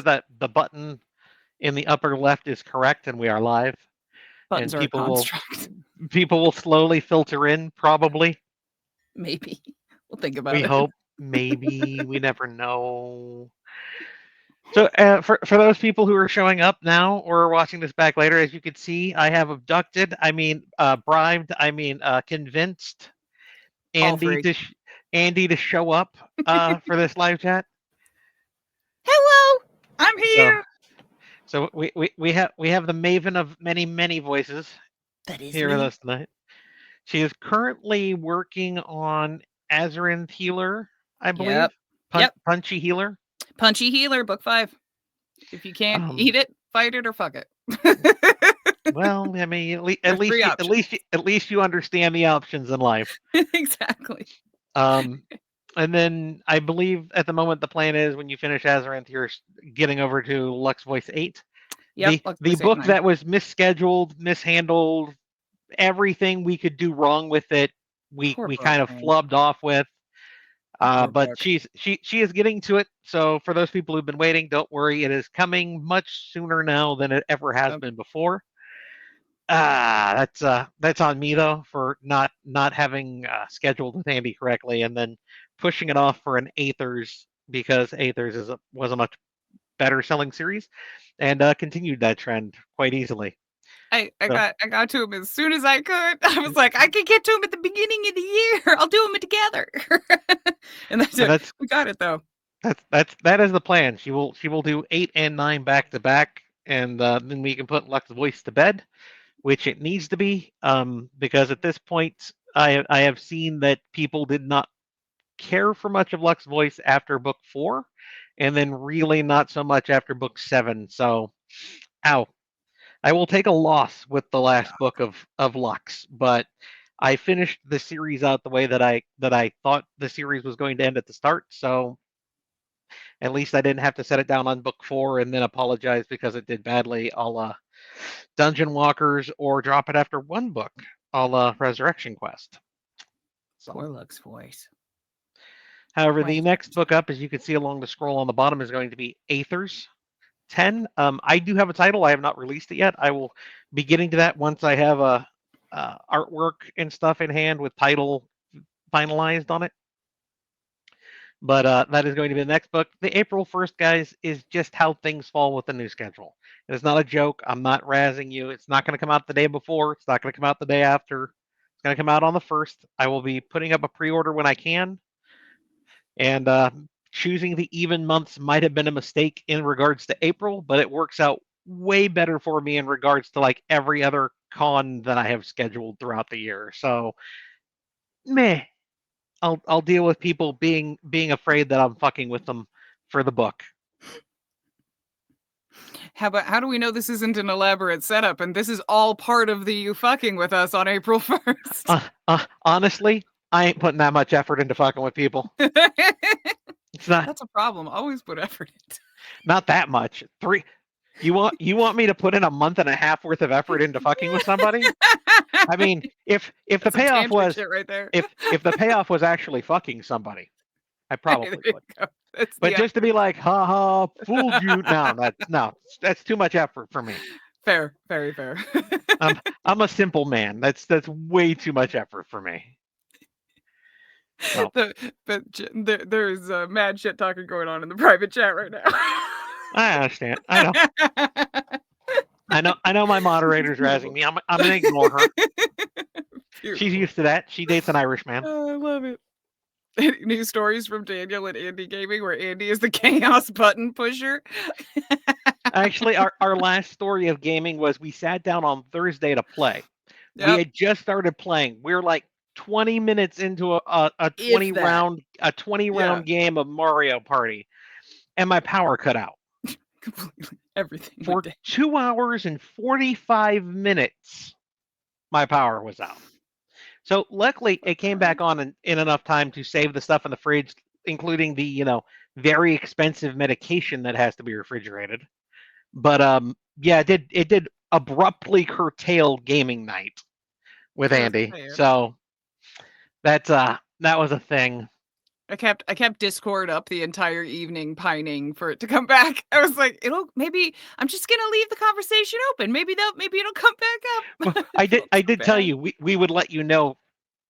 that the button in the upper left is correct and we are live, and Buttons are a construct. people will slowly filter in, probably. Maybe. We'll think about We it. hope, maybe, we never know. So, for those people who are showing up now or watching this back later, as you can see, I have abducted, bribed, convinced All Andy three. to Andy to show up for this live chat. Hello, I'm So, here. we have the maven of many voices That is here with me. us tonight. She is currently working on Azarin Healer, I believe. Yep. Yep. Punchy Healer. Punchy Healer, book 5. If you can't eat it, fight it, or fuck it. Well, I mean, There's 3 options. at least you understand the options in life. Exactly. And then I believe at the moment the plan is when you finish Azarinth, you're getting over to Lux Voice 8. Yep. The book that was misscheduled, mishandled, everything we could do wrong with it, we kind of flubbed off with. But she is getting to it. So for those people who've been waiting, don't worry. It is coming much sooner now than it ever has been before. That's on me though for not having scheduled with Andy correctly, and then pushing it off for an Aethers because Aethers was a much better selling series, and continued that trend quite easily. I got to him as soon as I could. I was like, I can get to him at the beginning of the year. I'll do them together. And that's it. We got it though. That is the plan. She will do 8 and 9 back to back, and then we can put Lux Voice to bed, which it needs to be, because at this point I have seen that people did not care for much of Lux Voice after book 4, and then really not so much after book 7. So, ow. I will take a loss with the last book of Lux, but I finished the series out the way that I thought the series was going to end at the start. So at least I didn't have to set it down on book 4 and then apologize because it did badly, a la Dungeon Walkers, or drop it after one book, a la Resurrection Quest. So. Poor Lux Voice. However, the next book up, as you can see along the scroll on the bottom, is going to be Aethers 10. I do have a title. I have not released it yet. I will be getting to that once I have a artwork and stuff in hand with title finalized on it. But that is going to be the next book. The April 1st, guys, is just how things fall with the new schedule. It is not a joke. I'm not razzing you. It's not going to come out the day before. It's not going to come out the day after. It's going to come out on the 1st. I will be putting up a pre-order when I can. And choosing the even months might have been a mistake in regards to April, but it works out way better for me in regards to like every other con that I have scheduled throughout the year. So, meh. I'll deal with people being afraid that I'm fucking with them for the book. How do we know this isn't an elaborate setup and this is all part of the you fucking with us on April 1st? Honestly, I ain't putting that much effort into fucking with people. It's not. That's a problem. Always put effort into. Not that much. 3. You want me to put in a month and a half worth of effort into fucking with somebody? I mean, if the payoff was right there. if the payoff was actually fucking somebody, I probably would. But just to be like, ha ha, fooled you. No, that's too much effort for me. Fair, very fair. I'm a simple man. That's way too much effort for me. Well. But there's mad shit talking going on in the private chat right now. I understand. I know my moderator's razzing me. I'm going to ignore her. She's used to that. She dates an Irish man. Oh, I love it. New stories from Daniel and Andy Gaming where Andy is the chaos button pusher. Actually, our last story of gaming was we sat down on Thursday to play. Yep. We had just started playing. We were like 20 minutes into a 20 round game of Mario Party, and my power cut out. Completely. Everything. For 2 hours and 45 minutes, my power was out. So luckily, it came back on in enough time to save the stuff in the fridge, including the very expensive medication that has to be refrigerated. But yeah, it did abruptly curtail gaming night with Andy. So that was a thing. I kept Discord up the entire evening pining for it to come back. I was like, maybe I'm just gonna leave the conversation open. Maybe it'll come back Well, up. I did Felt I so did tell bad. you we would let you know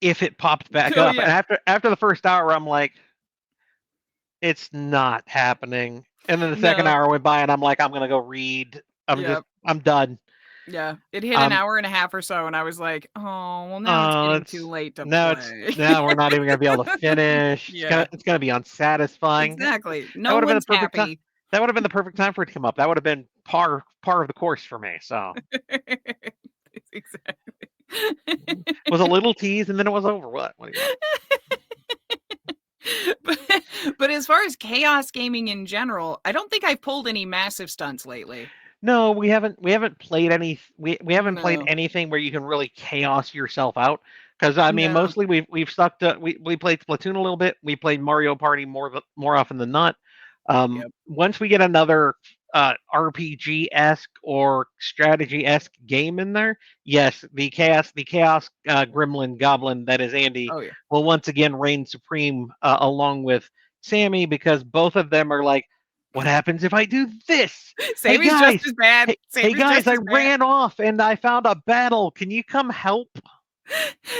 if it popped back Oh up. And yeah. after the first hour, I'm like, it's not happening. And then the second No. hour went by, and I'm like, I'm gonna go read. Yeah. I'm done. Yeah. It hit an Um, hour and a half or so, and I was like, oh well, now it's getting too it's late to now it's play. now we're not even gonna be able to finish. Yeah. It's gonna be unsatisfying. Exactly. That No would have been the one's perfect time. happy. That would have been the perfect time for it to come up. That would have been par of the course for me. So Exactly. it was a little tease, and then it was over. What do you want? but, but as far as chaos gaming in general, I don't think I've pulled any massive stunts lately. No, we haven't. We haven't played any. We haven't played No. anything where you can really chaos yourself out. Because I mean, No. mostly we've stuck to we played Splatoon a little bit. We played Mario Party more often than not. Yep. Once we get another RPG esque or strategy esque game in there, yes, the chaos gremlin goblin that is Andy Oh yeah. will once again reign supreme along with Sammy, because both of them are like, what happens if I do this? Hey Sammy's just guys, as bad. hey Sammy's guys, just I as bad. ran off and I found a battle. Can you come help?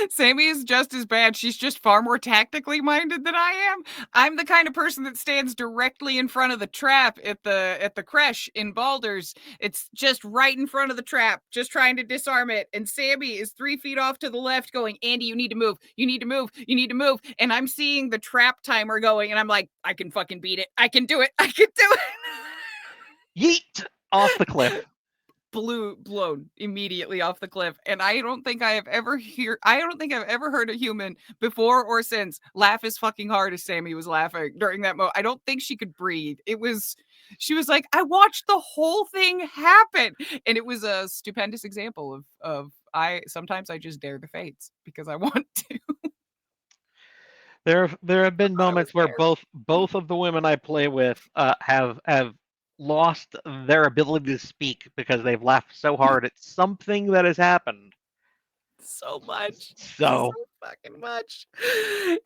Sammy is just as bad. She's just far more tactically minded than I am. I'm the kind of person that stands directly in front of the trap at the creche in Baldur's. It's just right in front of the trap, just trying to disarm it. And Sammy is 3 feet off to the left going, Andy, you need to move. You need to move. You need to move. And I'm seeing the trap timer going, and I'm like, I can fucking beat it. I can do it. I can do it. Yeet off the cliff. Blown immediately off the cliff. And I don't think I've ever heard a human before or since laugh as fucking hard as Sammy was laughing during that moment. I don't think she could breathe. She was like, I watched the whole thing happen. And it was a stupendous example of I sometimes I just dare the fates because I want to. There have been I was moments where there. both of the women I play with have lost their ability to speak because they've laughed so hard at something that has happened. So much. So So fucking much.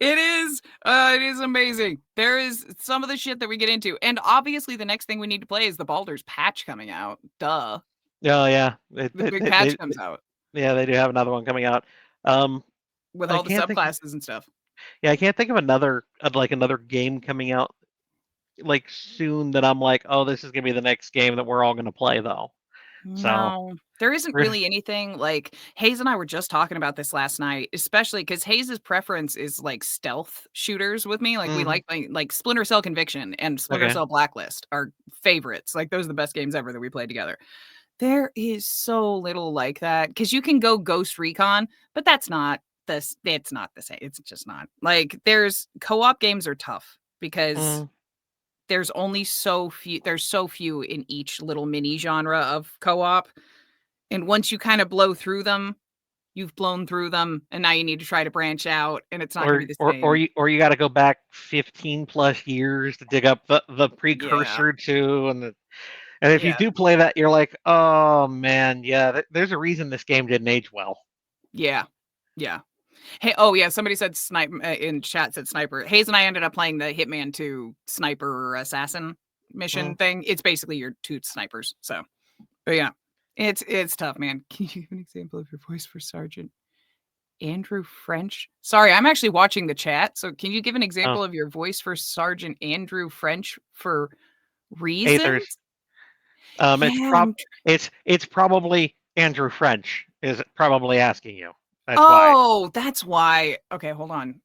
It is amazing. There is some of the shit that we get into. And obviously the next thing we need to play is the Baldur's patch coming out. Duh. oh yeah, The big patch comes out yeah, they do have another one coming out. with I all the can't think. subclasses and stuff. Yeah, I can't think of another game coming out like soon that I'm like, oh, this is gonna be the next game that we're all gonna play though. So No, there isn't we're really anything like Hayes and I were just talking about this last night, especially because Hayes's preference is like stealth shooters with me. Like we Mhm. like Splinter Cell Conviction and Splinter Okay. Cell Blacklist are favorites. Like those are the best games ever that we played together. There is so little like that because you can go Ghost Recon, but that's not this. It's not the same. It's just not like there's co-op games are tough because Mm. there's only so few. There's so few in each little mini genre of co-op, and once you kind of blow through them, you've blown through them, and now you need to try to branch out, and it's not going to be the same. You got to go back 15 plus years to dig up the Yeah, precursor to, and if you yeah, do play that, you're like, oh man, yeah, there's a reason this game didn't age well. yeah, yeah. Hey, oh yeah, somebody said snipe in chat said sniper. Hayes and I ended up playing the Hitman 2 sniper assassin mission Mm. thing. It's basically your two snipers. So, but yeah, it's tough, man. Can you give an example of your voice for Sergeant Andrew French? Sorry, I'm actually watching the chat. So, can you give an Oh, example of your voice for Sergeant Andrew French for Aethers. reasons? It's Yeah. it's probably Andrew French is probably asking you. That's why. Oh, that's why. Okay, hold on.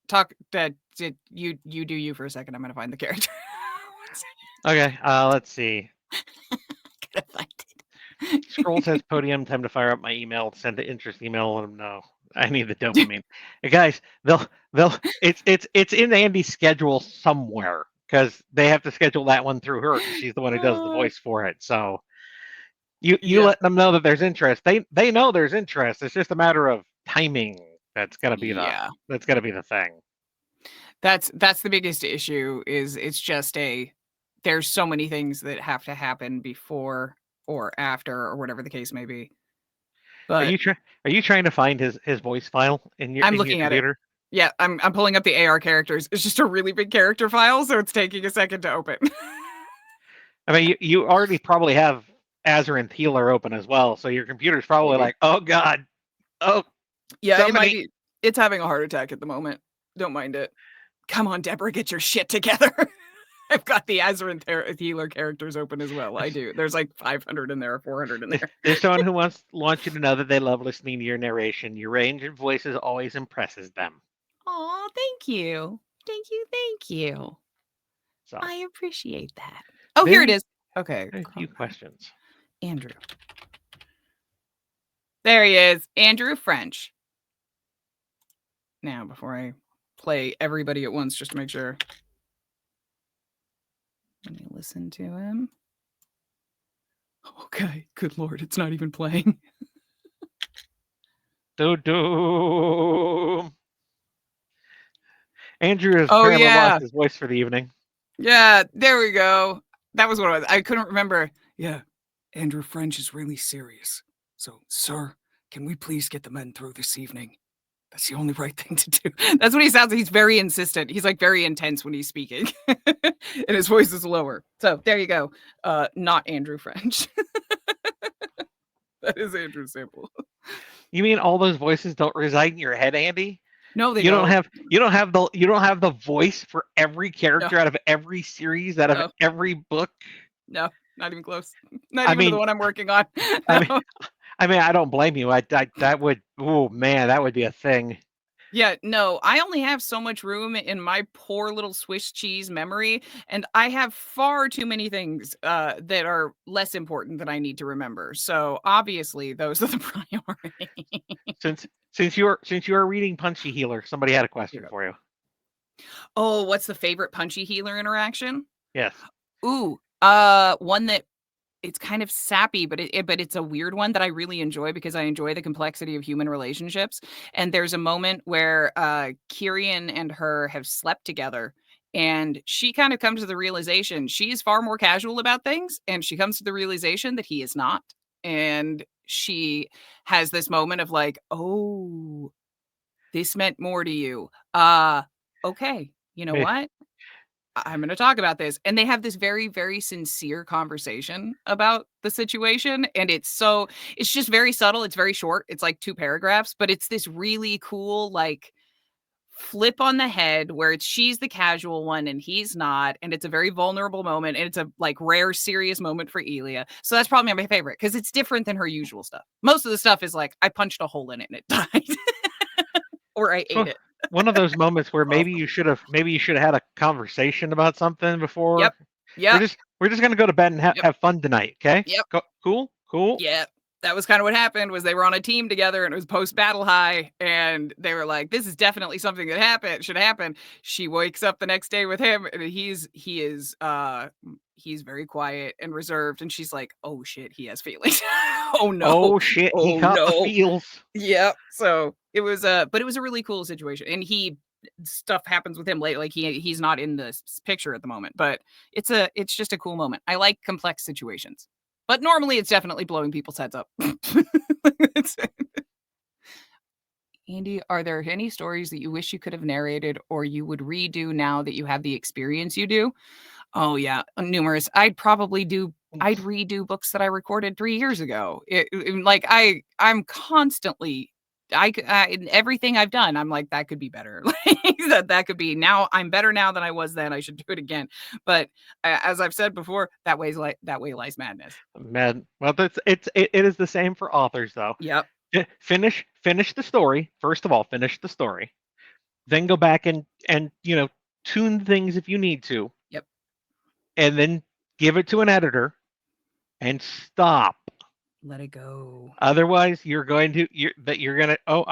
Talk that did you do you for a second. I'm gonna find the character. Okay, let's see. Gotta find Scroll it. says podium. Time to fire up my email. Send the interest email. Let them know. I need the dopamine. Guys, they'll it's in Andy's schedule somewhere because they have to schedule that one through her because she's the one who does the voice for it. So you Yeah, let them know that there's interest. They know there's interest. It's just a matter of timing. yeah. That's gonna be the thing. That's the biggest issue is it's just there's so many things that have to happen before or after or whatever the case may be. Are But you trying to find his voice file I'm in your looking at it. computer? Yeah, I'm pulling up the AR characters. It's just a really big character file, so it's taking a second to open. I mean, you already probably have Azarinth Healer open as well, so your computer's probably Maybe. like, oh god, oh Yeah, so it might many. be. It's having a heart attack at the moment. Don't mind it. Come on, Deborah, get your shit together. I've got the Azarin healer characters open as well. I do. There's like 500 in there, 400 in there. There's someone who wants you to know that they love listening to your narration. Your range and voices always impresses them. Oh, thank you. Thank you. Thank you. So I appreciate that. Oh, here it is. Okay. a few questions. Andrew. There he is. Andrew French. Now, before I play everybody at once, just to make sure. Let me listen to him. Okay. Good Lord. It's not even playing. Doom. Andrew has Oh, apparently yeah. lost his voice for the evening. Yeah, there we go. That was what I was. I couldn't remember. Yeah, Andrew French is really serious. So, sir, can we please get the men through this evening? That's the only right thing to do. That's what he sounds like. He's very insistent. He's like very intense when he's speaking. And his voice is lower. So there you go. Not Andrew French. That is Andrew Sample. You mean all those voices don't reside in your head, Andy? No, they You don't. you don't have the voice for every character out of every series, out of every book. No, not even close. Not even the one I'm working on. I mean, I don't blame you. That would, oh man, that would be a thing. Yeah, no, I only have so much room in my poor little Swiss cheese memory, and I have far too many things that are less important that I need to remember. So obviously, those are the priority. Since you're reading Punchy Healer, somebody had a question for you. Oh, what's the favorite Punchy Healer interaction? Yes. Ooh, one that it's kind of sappy, but it's a weird one that I really enjoy because I enjoy the complexity of human relationships. And there's a moment where Kyrian and her have slept together, and she kind of comes to the realization she's far more casual about things, and she comes to the realization that he is not. And she has this moment of like, oh, this meant more to you. Okay, you know what? I'm going to talk about this. And they have this very, very sincere conversation about the situation. And it's just very subtle. It's very short. It's like 2 paragraphs, but it's this really cool, like, flip on the head where she's the casual one and he's not. And it's a very vulnerable moment. And it's a like rare, serious moment for Elia. So that's probably my favorite because it's different than her usual stuff. Most of the stuff is like, I punched a hole in it and it died. Or I ate it. One of those moments where maybe you should have had a conversation about something before. Yep. We're just gonna go to bed and have fun tonight, okay? Yep. Cool. Yeah. That was kind of what happened. Was they were on a team together and it was post battle high, and they were like, "This is definitely something that should happen." She wakes up the next day with him, and he's very quiet and reserved, and she's like, "Oh shit, he has feelings." Oh no. Oh shit, he caught the feels. Yeah. So it was but it was a really cool situation, and stuff happens with him later. Like he's not in this picture at the moment, but it's just a cool moment. I like complex situations, but normally it's definitely blowing people's heads up. Andy, are there any stories that you wish you could have narrated or you would redo now that you have the experience you do? Oh yeah, numerous. I'd redo books that I recorded 3 years ago. I'm constantly everything I've done, I'm like, that could be better. Like that could be, now I'm better now than I was then. I should do it again. But as I've said before, that way lies madness. Man, well, it is the same for authors though. Yep. Finish the story. First of all, finish the story. Then go back and tune things if you need to. Yep. And then give it to an editor and stop. Let it go. Otherwise, I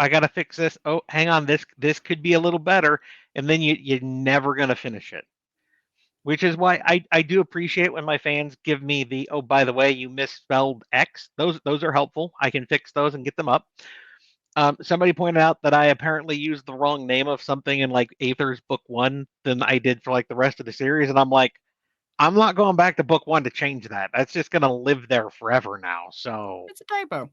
gotta fix this. Oh, hang on, this could be a little better, and then you're never gonna finish it. Which is why I do appreciate when my fans give me the, oh, by the way, you misspelled X. Those are helpful. I can fix those and get them up. Somebody pointed out that I apparently used the wrong name of something in like Aether's book 1 than I did for like the rest of the series, and I'm like, I'm not going back to book 1 to change that. That's just gonna live there forever now. So it's a typo.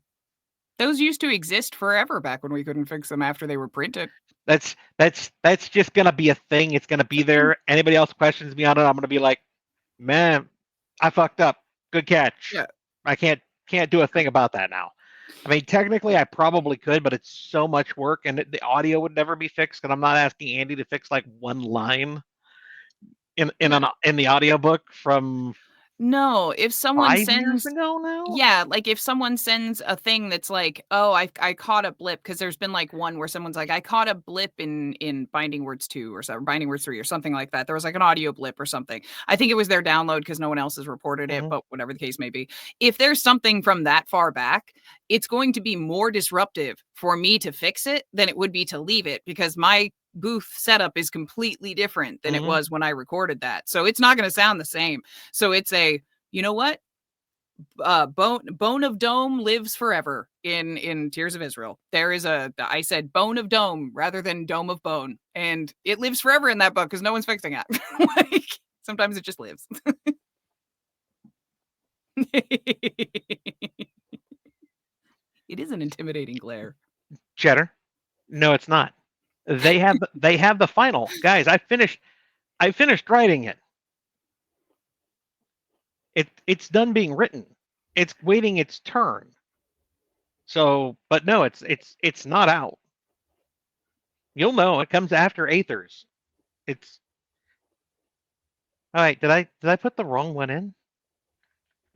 Those used to exist forever back when we couldn't fix them after they were printed. That's just gonna be a thing. It's gonna be there. Anybody else questions me on it, I'm gonna be like, man, I fucked up. Good catch. Yeah. I can't do a thing about that now. I mean, technically, I probably could, but it's so much work, and the audio would never be fixed. And I'm not asking Andy to fix like one line in the audiobook from No, if someone 5 years sends ago now. Yeah, like if someone sends a thing that's like, "Oh, I caught a blip," because there's been like one where someone's like, "I caught a blip in Binding Words 2 or something, Binding Words 3 or something like that." There was like an audio blip or something. I think it was their download because no one else has reported it, Mhm. but whatever the case may be. If there's something from that far back, it's going to be more disruptive for me to fix it than it would be to leave it because my booth setup is completely different than it Mhm. was when I recorded that. So it's not going to sound the same. So it's a, you know what? Bone of Dome lives forever in Tears of Israel. There is I said Bone of Dome rather than Dome of Bone, and it lives forever in that book because no one's fixing it. Like sometimes it just lives. It is an intimidating glare. Cheddar. No, it's not. They have the final. Guys, I finished writing it. It's done being written. It's waiting its turn. So, but no, it's not out. You'll know. It comes after Aethers. It's all right. Did I put the wrong one in?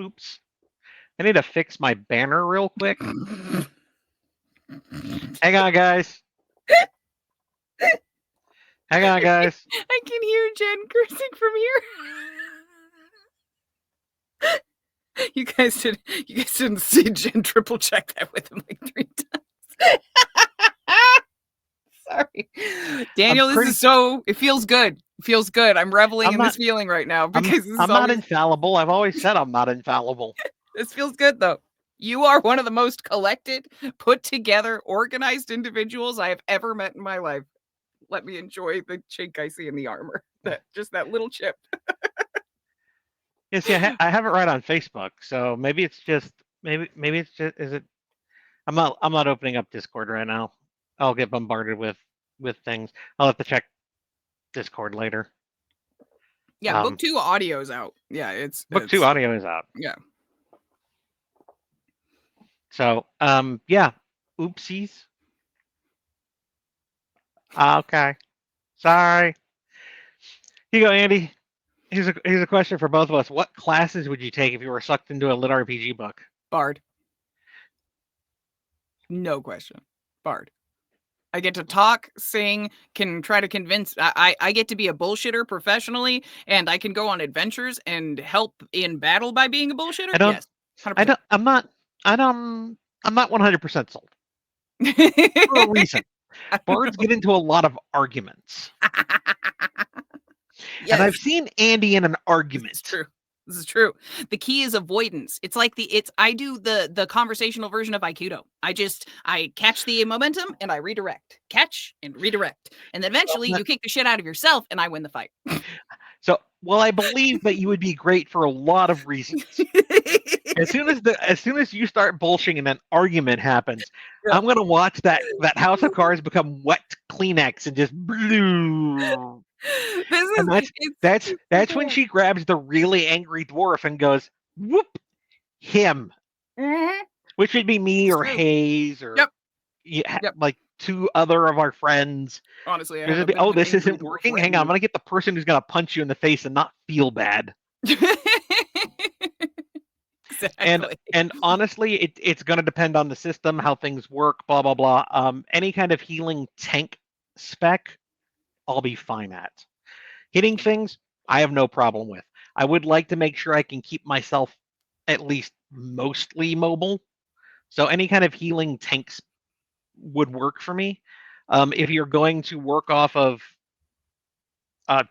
Oops. I need to fix my banner real quick. Hang on, guys. Hang on, guys. I can hear Jen cursing from here. You guys didn't see Jen triple check that with him like 3 times. Sorry. Daniel, it feels good. It feels good. I'm reveling in this feeling right now because I'm not infallible. I've always said I'm not infallible. This feels good though. You are one of the most collected, put together, organized individuals I have ever met in my life. Let me enjoy the chink I see in the armor. That little chip. Yeah, see, I have it right on Facebook, so maybe it's just is it? I'm not opening up Discord right now. I'll get bombarded with things. I'll have to check Discord later. Yeah, book 2 audio's out. Yeah, book 2 audio is out. Yeah. So, yeah, oopsies. Okay, sorry. Here you go, Andy. Here's a question for both of us. What classes would you take if you were sucked into a lit RPG book? Bard. No question. Bard. I get to talk, sing, can try to convince. I get to be a bullshitter professionally, and I can go on adventures and help in battle by being a bullshitter. Yes, 100%. I'm not 100% sold. For a reason. Bards get into a lot of arguments. Yes. And I've seen Andy in an argument. This is true. The key is avoidance. It's like I do the conversational version of Aikido. I catch the momentum and I redirect. Catch and redirect. And then eventually you kick the shit out of yourself and I win the fight. So, well, I believe that you would be great for a lot of reasons. As soon as you start bullshitting and an argument happens, yeah. I'm gonna watch that House of Cards become wet Kleenex and just blue. That's when she grabs the really angry dwarf and goes, whoop, him. Mm-hmm. Which would be me or Hayes or like 2 other of our friends. Honestly, this isn't working. Hang on, I'm gonna get the person who's gonna punch you in the face and not feel bad. Exactly. And honestly, it's going to depend on the system, how things work, blah blah blah. Any kind of healing tank spec, I'll be fine at. Hitting things, I have no problem with. I would like to make sure I can keep myself at least mostly mobile. So any kind of healing tanks would work for me. If you're going to work off of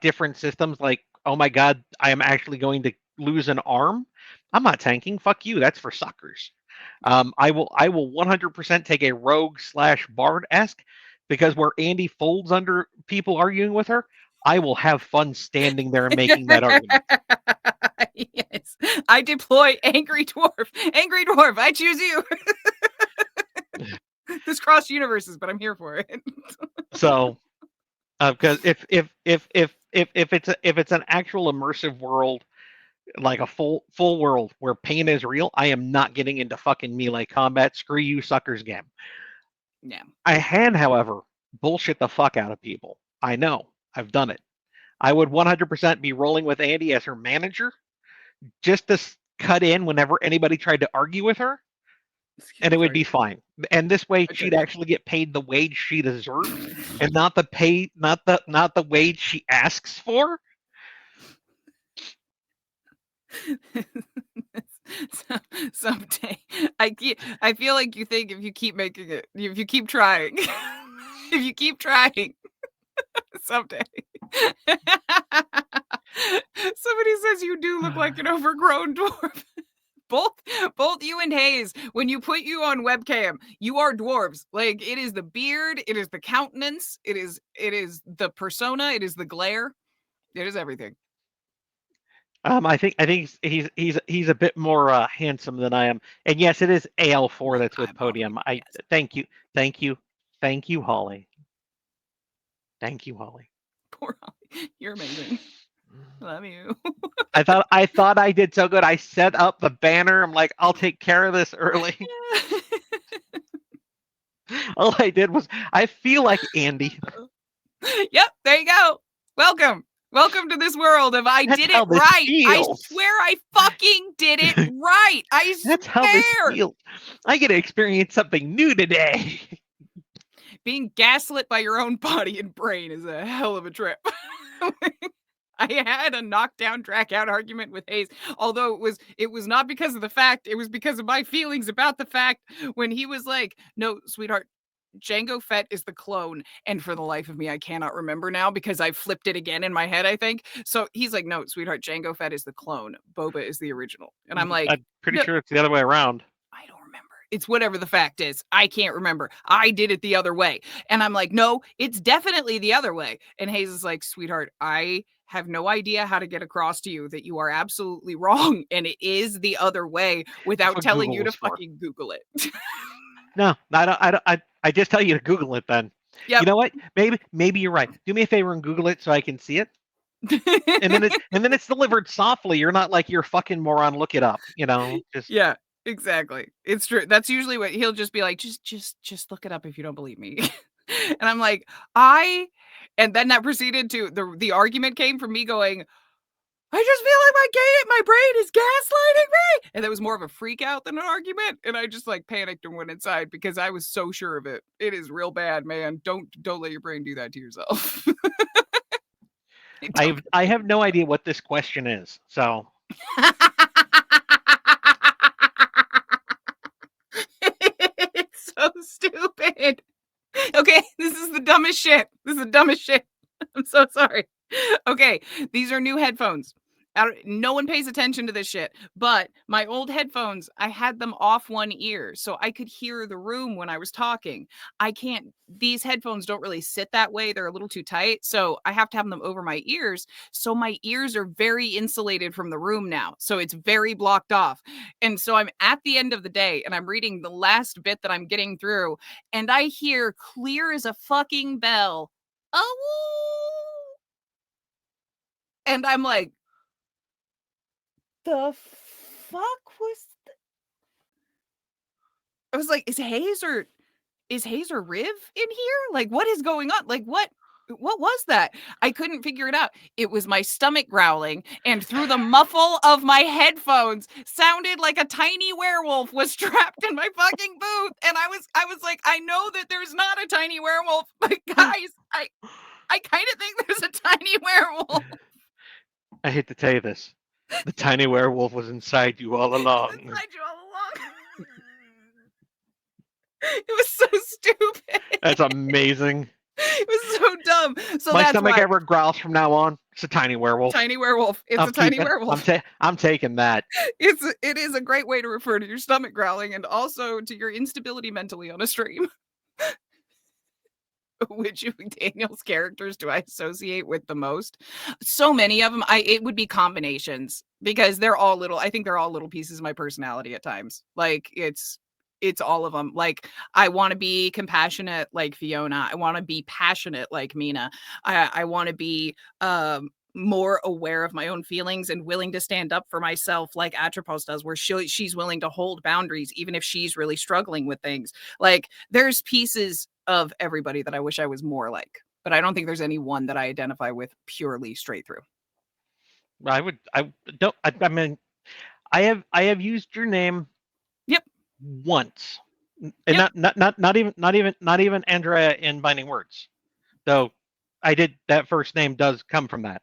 different systems, like, oh my god, I am actually going to lose an arm, I'm not tanking. Fuck you. That's for suckers. I will 100% take a rogue / bard-esque, because where Andy folds under people arguing with her, I will have fun standing there and making that argument. Yes. I deploy Angry Dwarf. Angry Dwarf, I choose you. This cross universes, but I'm here for it. So, because if it's an actual immersive world, like a full world where pain is real, I am not getting into fucking melee combat. Screw you, suckers game. Yeah. I can, however, bullshit the fuck out of people. I know. I've done it. I would 100% be rolling with Andy as her manager, just to cut in whenever anybody tried to argue with her, and it would be fine. And this way, Okay. she'd actually get paid the wage she deserves, and not the wage she asks for. Someday, I feel like you think if you keep making it, if you keep trying, if you keep trying, someday. Somebody says you do look like an overgrown dwarf. Both you and Hayes, when you put you on webcam, you are dwarves. Like, it is the beard, it is the countenance, it is the persona, it is the glare, it is everything. I think he's a bit more handsome than I am, and yes, it is AL4 that's with Podium. Yes. Thank you, Holly. Thank you, Holly. Poor Holly, you're amazing. Love you. I thought I did so good. I set up the banner. I'm like, I'll take care of this early. All I did was, I feel like Andy. Yep, there you go. Welcome to this world of I did it right. I swear I fucking did it right. I swear. That's how this feels. I get to experience something new today. Being gaslit by your own body and brain is a hell of a trip. I had a knockdown, drag out argument with Hayes, although it was not because of the fact, it was because of my feelings about the fact when he was like, no, sweetheart, Jango Fett is the clone. And for the life of me, I cannot remember now because I flipped it again in my head, I think. So he's like, no, sweetheart, Jango Fett is the clone. Boba is the original. And I'm like, I'm pretty sure it's the other way around. I don't remember. It's whatever the fact is. I can't remember. I did it the other way. And I'm like, no, it's definitely the other way. And Hayes is like, sweetheart, I have no idea how to get across to you that you are absolutely wrong. And it is the other way without telling you to fucking Google it. No, I just tell you to Google it then. Yep. You know what? Maybe you're right. Do me a favor and Google it so I can see it. and then it's delivered softly. You're not like, you're fucking moron, look it up. You know, just yeah. Exactly. It's true. That's usually what he'll just be like, just look it up if you don't believe me. And I'm like, and then that proceeded to the argument came from me going, I just feel like my brain is gaslighting me. And that was more of a freak out than an argument. And I just like panicked and went inside because I was so sure of it. It is real bad, man. Don't let your brain do that to yourself. I have no idea what this question is. So it's so stupid. Okay, this is the dumbest shit. I'm so sorry. Okay, these are new headphones. No one pays attention to this shit, but my old headphones, I had them off one ear so I could hear the room when I was talking. These headphones don't really sit that way. They're a little too tight, so I have to have them over my ears. So my ears are very insulated from the room now. So it's very blocked off. And so I'm at the end of the day and I'm reading the last bit that I'm getting through and I hear clear as a fucking bell, oh, and I'm like, the fuck was I was like, is Hayes or Riv in here? Like, what is going on? Like, what was that? I couldn't figure it out. It was my stomach growling, and through the muffle of my headphones sounded like a tiny werewolf was trapped in my fucking booth. And I was like, I know that there's not a tiny werewolf, but guys, I kind of think there's a tiny werewolf. I hate to tell you this. The tiny werewolf was inside you all along. It was so stupid. That's amazing. It was so dumb. So my stomach ever growls from now on. It's a tiny werewolf. Tiny werewolf. It's a tiny werewolf. I'm taking that. It is a great way to refer to your stomach growling and also to your instability mentally on a stream. Which of Daniel's characters do I associate with the most? So many of them. It would be combinations because they're all little. I think they're all little pieces of my personality at times. Like it's it's all of them. Like, I want to be compassionate like Fiona. I want to be passionate like Mina. I want to be more aware of my own feelings and willing to stand up for myself like Atropos does, where she's willing to hold boundaries even if she's really struggling with things. Like, there's pieces of everybody that I wish I was more like, but I don't think there's any one that I identify with purely straight through. I mean, I have used your name Yep. once, and Yep. not even Andrea in Binding Words, though. I did, that first name does come from that.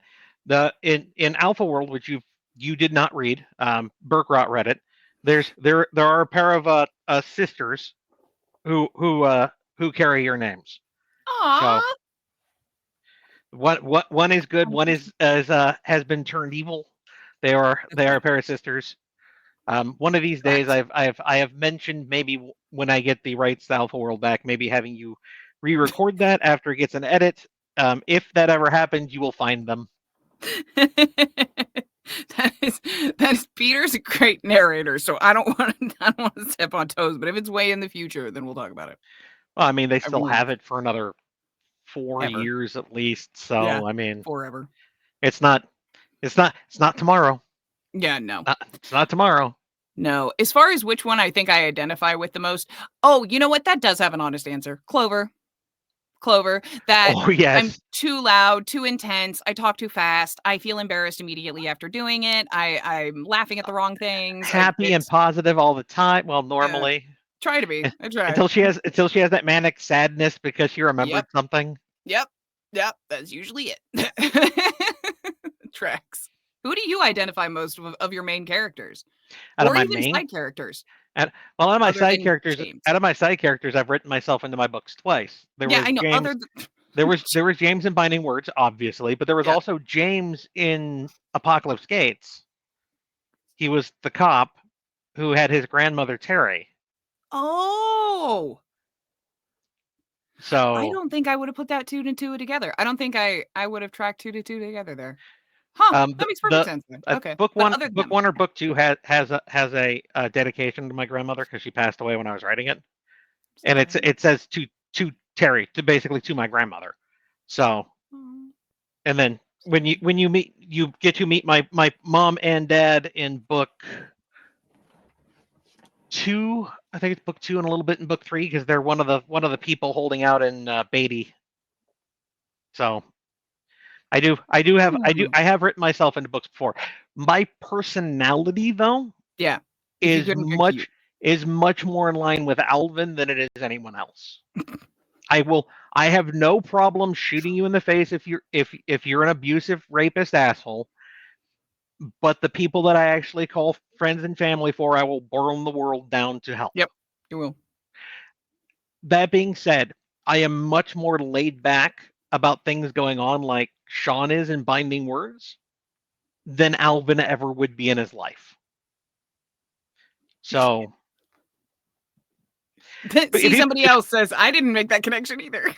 In Alpha World, which you did not read, Burkrot read it. There are a pair of sisters who carry your names. Aww. So one is good, one is has been turned evil. They are a pair of sisters. One of these days, I have mentioned, maybe when I get the rights to Alpha World back, maybe having you re-record that after it gets an edit. If that ever happens, you will find them. that is Peter's a great narrator, so I don't want to step on toes. But if it's way in the future, then we'll talk about it. Well, I mean, they still have it for another 4 years at least. So Yeah, I mean, forever. It's not tomorrow. Yeah, no, it's not tomorrow. No. As far as which one I think I identify with the most, oh, you know what? That does have an honest answer. Clover. That I'm too loud, too intense. I talk too fast. I feel embarrassed immediately after doing it. I'm laughing at the wrong things. Happy and positive all the time. Well, normally. Try to be. I try. Until she has that manic sadness because she remembered something. Yep. That's usually it. Tracks. Who do you identify most of your main characters? Out or of my even main side characters? Out of my side characters, I've written myself into my books twice. I know. James, there was James in Binding Words, obviously, but there was also James in Apocalypse Gates. He was the cop who had his grandmother Terry. Oh. So I don't think I would have put that 2 and 2 together. I don't think I would have tracked 2 to 2 together there. Huh? That makes perfect sense. Okay. Book one or book two has a dedication to my grandmother because she passed away when I was writing it, and it says to Terry, to my grandmother. So, and then when you get to meet my mom and dad in book 2. I think it's book 2 and a little bit in book 3 because they're one of the people holding out in Beatty. So. I have written myself into books before. My personality, though, is much more in line with Alvin than it is anyone else. I have no problem shooting you in the face if you're an abusive rapist asshole. But the people that I actually call friends and family for, I will burn the world down to hell. Yep, you will. That being said, I am much more laid back about things going on, like Sean is in Binding Words, than Alvin ever would be in his life. So, somebody else says I didn't make that connection either.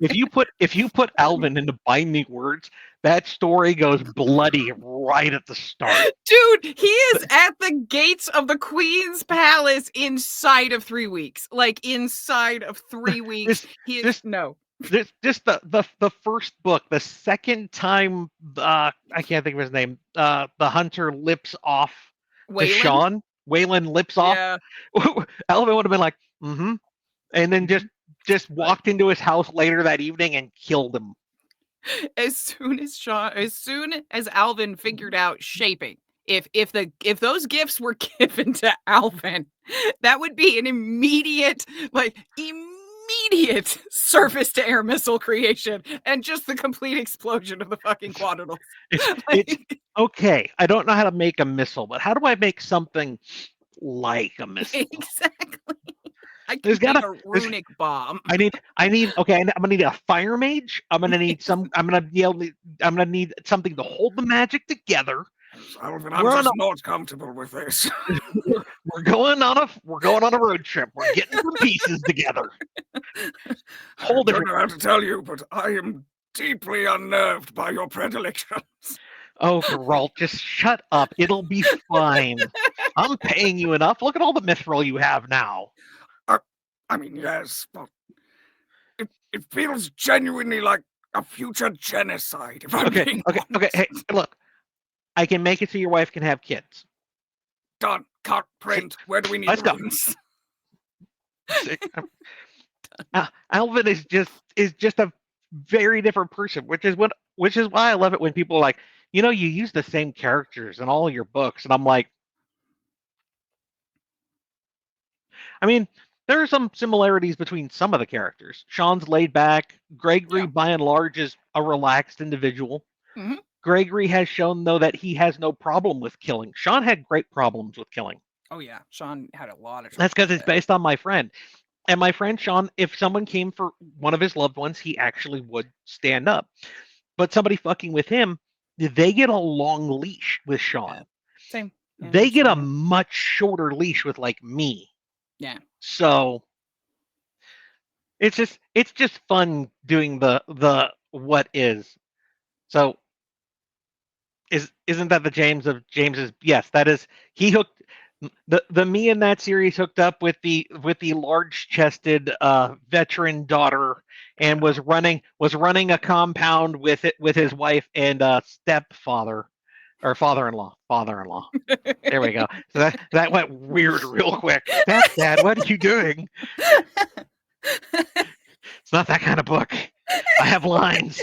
if you put Alvin into Binding Words, that story goes bloody right at the start. Dude, he is at the gates of the Queen's Palace inside of 3 weeks. Like, inside of 3 weeks. Just the first book, the second time I can't think of his name, the hunter lips off to Sean. Waylon lips off. Yeah. Alvin would have been like, and then just walked into his house later that evening and killed him. As soon as Alvin figured out shaping, if those gifts were given to Alvin, that would be an immediate surface to air missile creation and just the complete explosion of the fucking Quadrilateral. Okay, I don't know how to make a missile, but how do I make something like a missile? Exactly. I can make a runic bomb. I'm gonna need a fire mage. I'm gonna need something to hold the magic together. Alvin, I'm just not comfortable with this. We're going on a road trip. We're getting some pieces together. I don't know how to tell you, but I am deeply unnerved by your predilections. Oh, Geralt, just shut up. It'll be fine. I'm paying you enough. Look at all the mithril you have now. I mean, yes, but it feels genuinely like a future genocide. If I'm being honest. Hey, look. I can make it so your wife can have kids. Done. Cut. Print. Where do we need Let's the go. runes? Alvin is just a very different person, which is why I love it when people are like, you use the same characters in all your books, and I'm like, I mean, there are some similarities between some of the characters. Sean's laid back. Gregory, by and large, is a relaxed individual. Mm-hmm. Gregory has shown, though, that he has no problem with killing. Sean had great problems with killing. Oh yeah, Sean had a lot of trouble. That's because it's based on my friend. And my friend Sean, if someone came for one of his loved ones, he actually would stand up. But somebody fucking with him, they get a long leash with Sean. Yeah. Same. Yeah, they get a same. much shorter leash with like me. Yeah. So it's just fun doing the what is. So isn't that the James of James's? Yes, that is. He hooked the me in that series hooked up with the large chested veteran daughter and was running a compound with his wife and stepfather or father-in-law. There we go. So that went weird real quick. Dad, what are you doing? It's not that kind of book. I have lines.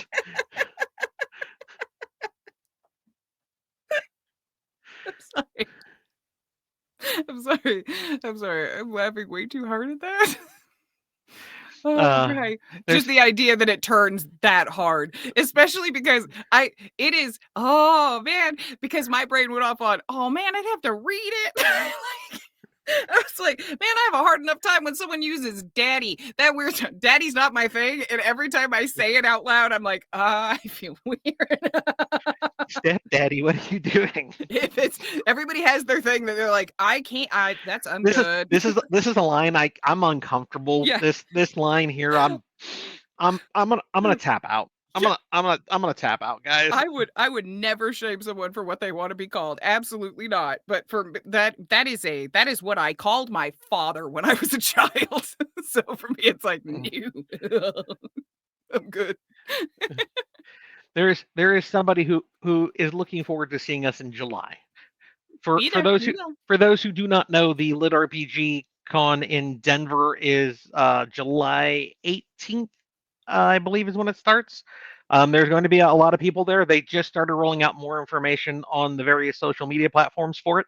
I'm sorry. I'm laughing way too hard at that. Right. Just the idea that it turns that hard, especially because it is, oh man, because my brain went off on, oh man, I'd have to read it. I was like, man, I have a hard enough time when someone uses daddy. That weird, daddy's not my thing. And every time I say it out loud, I'm like, I feel weird. Stepdaddy, what are you doing? If it's everybody has their thing that they're like, I can't. I'm good. This is a line I'm uncomfortable. Yeah. This line here, I'm gonna tap out. I'm gonna tap out, guys. I would never shame someone for what they want to be called. Absolutely not. But for that is what I called my father when I was a child. So for me, it's like, no, I'm good. There is somebody who is looking forward to seeing us in July. For those who do not know, the Lit RPG Con in Denver is July 18th, I believe is when it starts. There's going to be a lot of people there. They just started rolling out more information on the various social media platforms for it.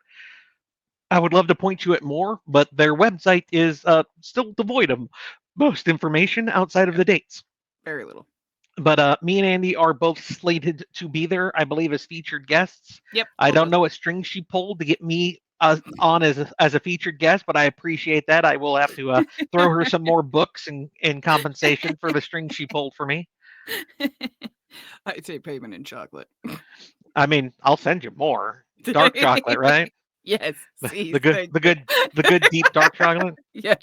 I would love to point you at more, but their website is still devoid of most information outside of the dates. Very little. But me and Andy are both slated to be there, I believe, as featured guests. Yep. I don't know what strings she pulled to get me on as a featured guest, but I appreciate that. I will have to throw her some more books in compensation for the strings she pulled for me. I'd say payment in chocolate. I mean, I'll send you more dark chocolate, right? Yes. The good deep dark chocolate. Yes.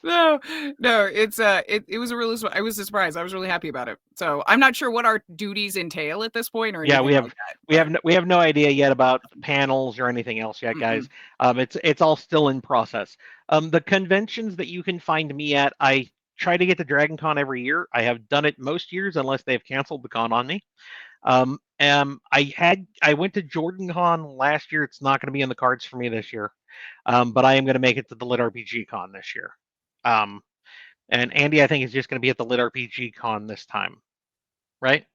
No, it's it was a really, I was surprised. I was really happy about it. So I'm not sure what our duties entail at this point, or we have no idea yet about panels or anything else yet, guys. It's all still in process. The conventions that you can find me at, I try to get to Dragon Con every year. I have done it most years unless they've canceled the con on me. I went to Jordan Con last year. It's not going to be in the cards for me this year. But I am going to make it to the Lit RPG Con this year. And Andy, I think, is just going to be at the Lit RPG Con this time, right?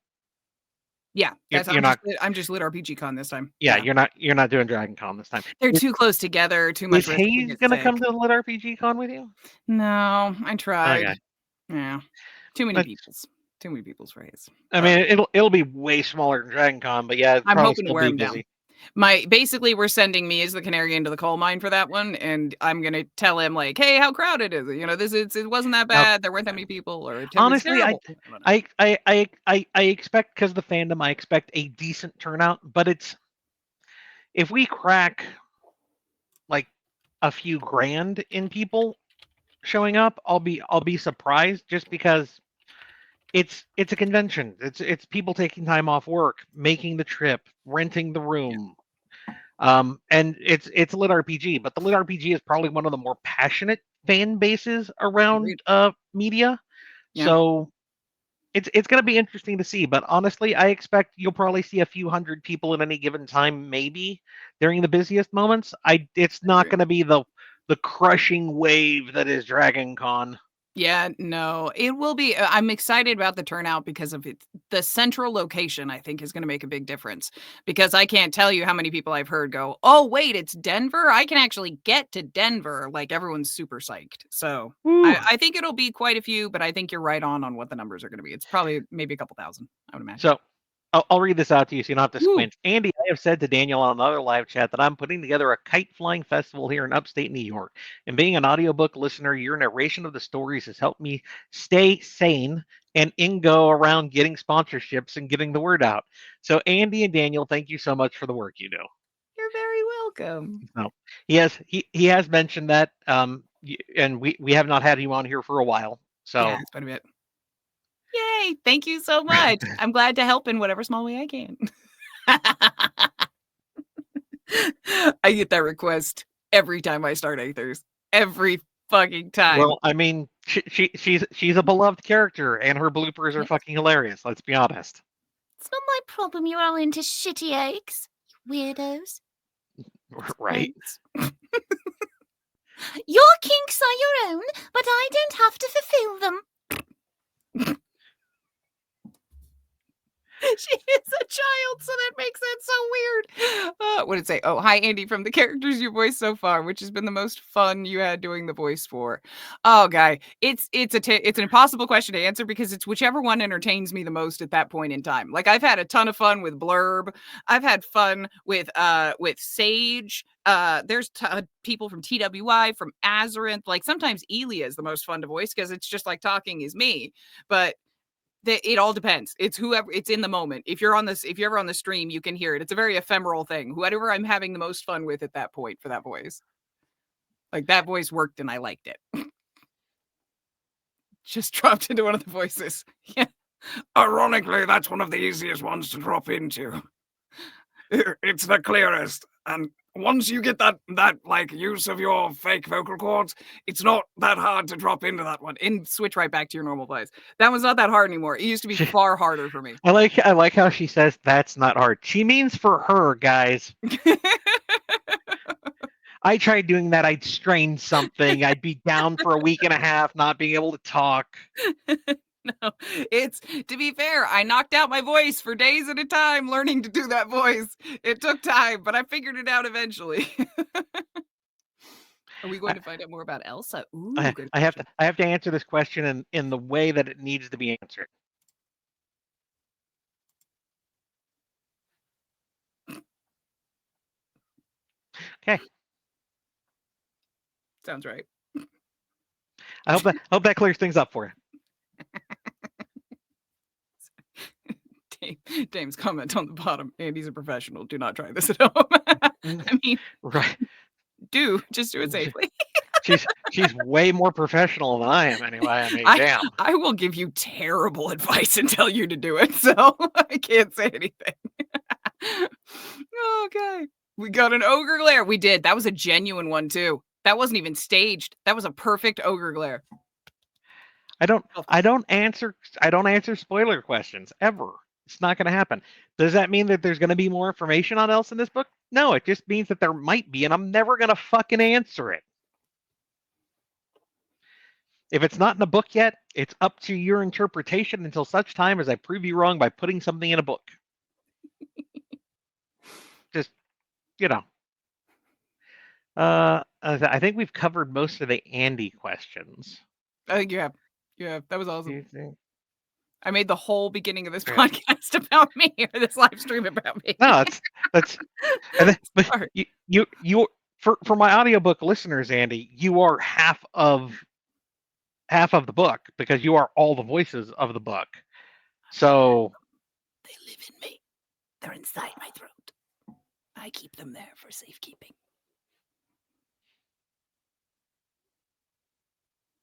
Yeah, I'm just Lit RPG Con this time. Yeah, you're not doing Dragon Con this time. They're too close together. Too much. Is Hayes going to come to the Lit RPG Con with you? No, I tried. Okay. Yeah, too many people's for Hayes. I mean, it'll be way smaller than Dragon Con, but yeah, I'm hoping to wear him down. Basically we're sending me as the canary into the coal mine for that one, and I'm gonna tell him like, hey, how crowded is it? It wasn't that bad. There weren't that many people. Or honestly, I expect, because of the fandom, I expect a decent turnout. But if we crack like a few grand in people showing up, I'll be surprised, just because it's a convention. It's people taking time off work, making the trip, renting the room. And it's a lit RPG, but the lit RPG is probably one of the more passionate fan bases around Agreed. media. Yeah. So it's going to be interesting to see. But honestly, I expect you'll probably see a few hundred people at any given time, maybe during the busiest moments. It's not Agree. going to be the crushing wave that is Dragon Con. Yeah, no, it will be. I'm excited about the turnout because of it. The central location, I think, is going to make a big difference because I can't tell you how many people I've heard go, "Oh, wait, it's Denver. I can actually get to Denver." Like everyone's super psyched. So Woo. I think it'll be quite a few, but I think you're right on what the numbers are going to be. It's probably maybe a couple thousand, I would imagine. So I'll read this out to you so you don't have to Woo. squint. Andy, I have said to Daniel on another live chat that I'm putting together a kite flying festival here in upstate New York. And being an audiobook listener, your narration of the stories has helped me stay sane and go around getting sponsorships and getting the word out. So Andy and Daniel, thank you so much for the work you do. You're very welcome. No, he has mentioned that, and we have not had you on here for a while. So Yeah, it's been a bit. Yay! Thank you so much. I'm glad to help in whatever small way I can. I get that request every time I start Aethers. Every fucking time. Well, I mean, she's a beloved character, and her bloopers are fucking hilarious. Let's be honest. It's not my problem you're all into shitty eggs, you weirdos. Right? Your kinks are your own, but I don't have to fulfill them. She is a child, so that makes it so weird. What did it say? Oh, hi, Andy, from the characters you voiced so far, which has been the most fun you had doing the voice for. Oh, guy, it's an impossible question to answer because it's whichever one entertains me the most at that point in time. Like I've had a ton of fun with Blurb. I've had fun with Sage. There's people from TWI, from Azeroth. Like sometimes Elia is the most fun to voice because it's just like talking is me, but it all depends. It's whoever it's in the moment. If you're ever on the stream, you can hear it. It's a very ephemeral thing. Whoever I'm having the most fun with at that point for that voice. Like that voice worked and I liked it. Just dropped into one of the voices. Yeah. Ironically, that's one of the easiest ones to drop into. It's the clearest. And once you get that like use of your fake vocal cords, it's not that hard to drop into that one and switch right back to your normal voice. That one's not that hard anymore. It used to be far harder for me. I like how she says that's not hard. She means for her, guys. I tried doing that. I'd strain something. I'd be down for a week and a half, not being able to talk. No, it's to be fair, I knocked out my voice for days at a time learning to do that voice. It took time, but I figured it out eventually. Are we going to find out more about Elsa? Ooh, I have to answer this question in the way that it needs to be answered. Okay. Sounds right. I hope that clears things up for you. Dame's comment on the bottom. Andy's a professional. Do not try this at home. I mean, right. Just do it safely. she's way more professional than I am anyway. I mean, damn. I will give you terrible advice and tell you to do it, so I can't say anything. Okay. We got an ogre glare. We did. That was a genuine one too. That wasn't even staged. That was a perfect ogre glare. I don't answer spoiler questions ever. It's not going to happen. Does that mean that there's going to be more information on Elsa in this book? No, it just means that there might be, and I'm never going to fucking answer it. If it's not in a book yet, it's up to your interpretation until such time as I prove you wrong by putting something in a book. Just, I think we've covered most of the Andy questions. I think you have. Yeah, that was awesome. I made the whole beginning of this podcast about me, or this live stream about me. No, but you for my audiobook listeners, Andy, you are half of the book because you are all the voices of the book. So they live in me. They're inside my throat. I keep them there for safekeeping.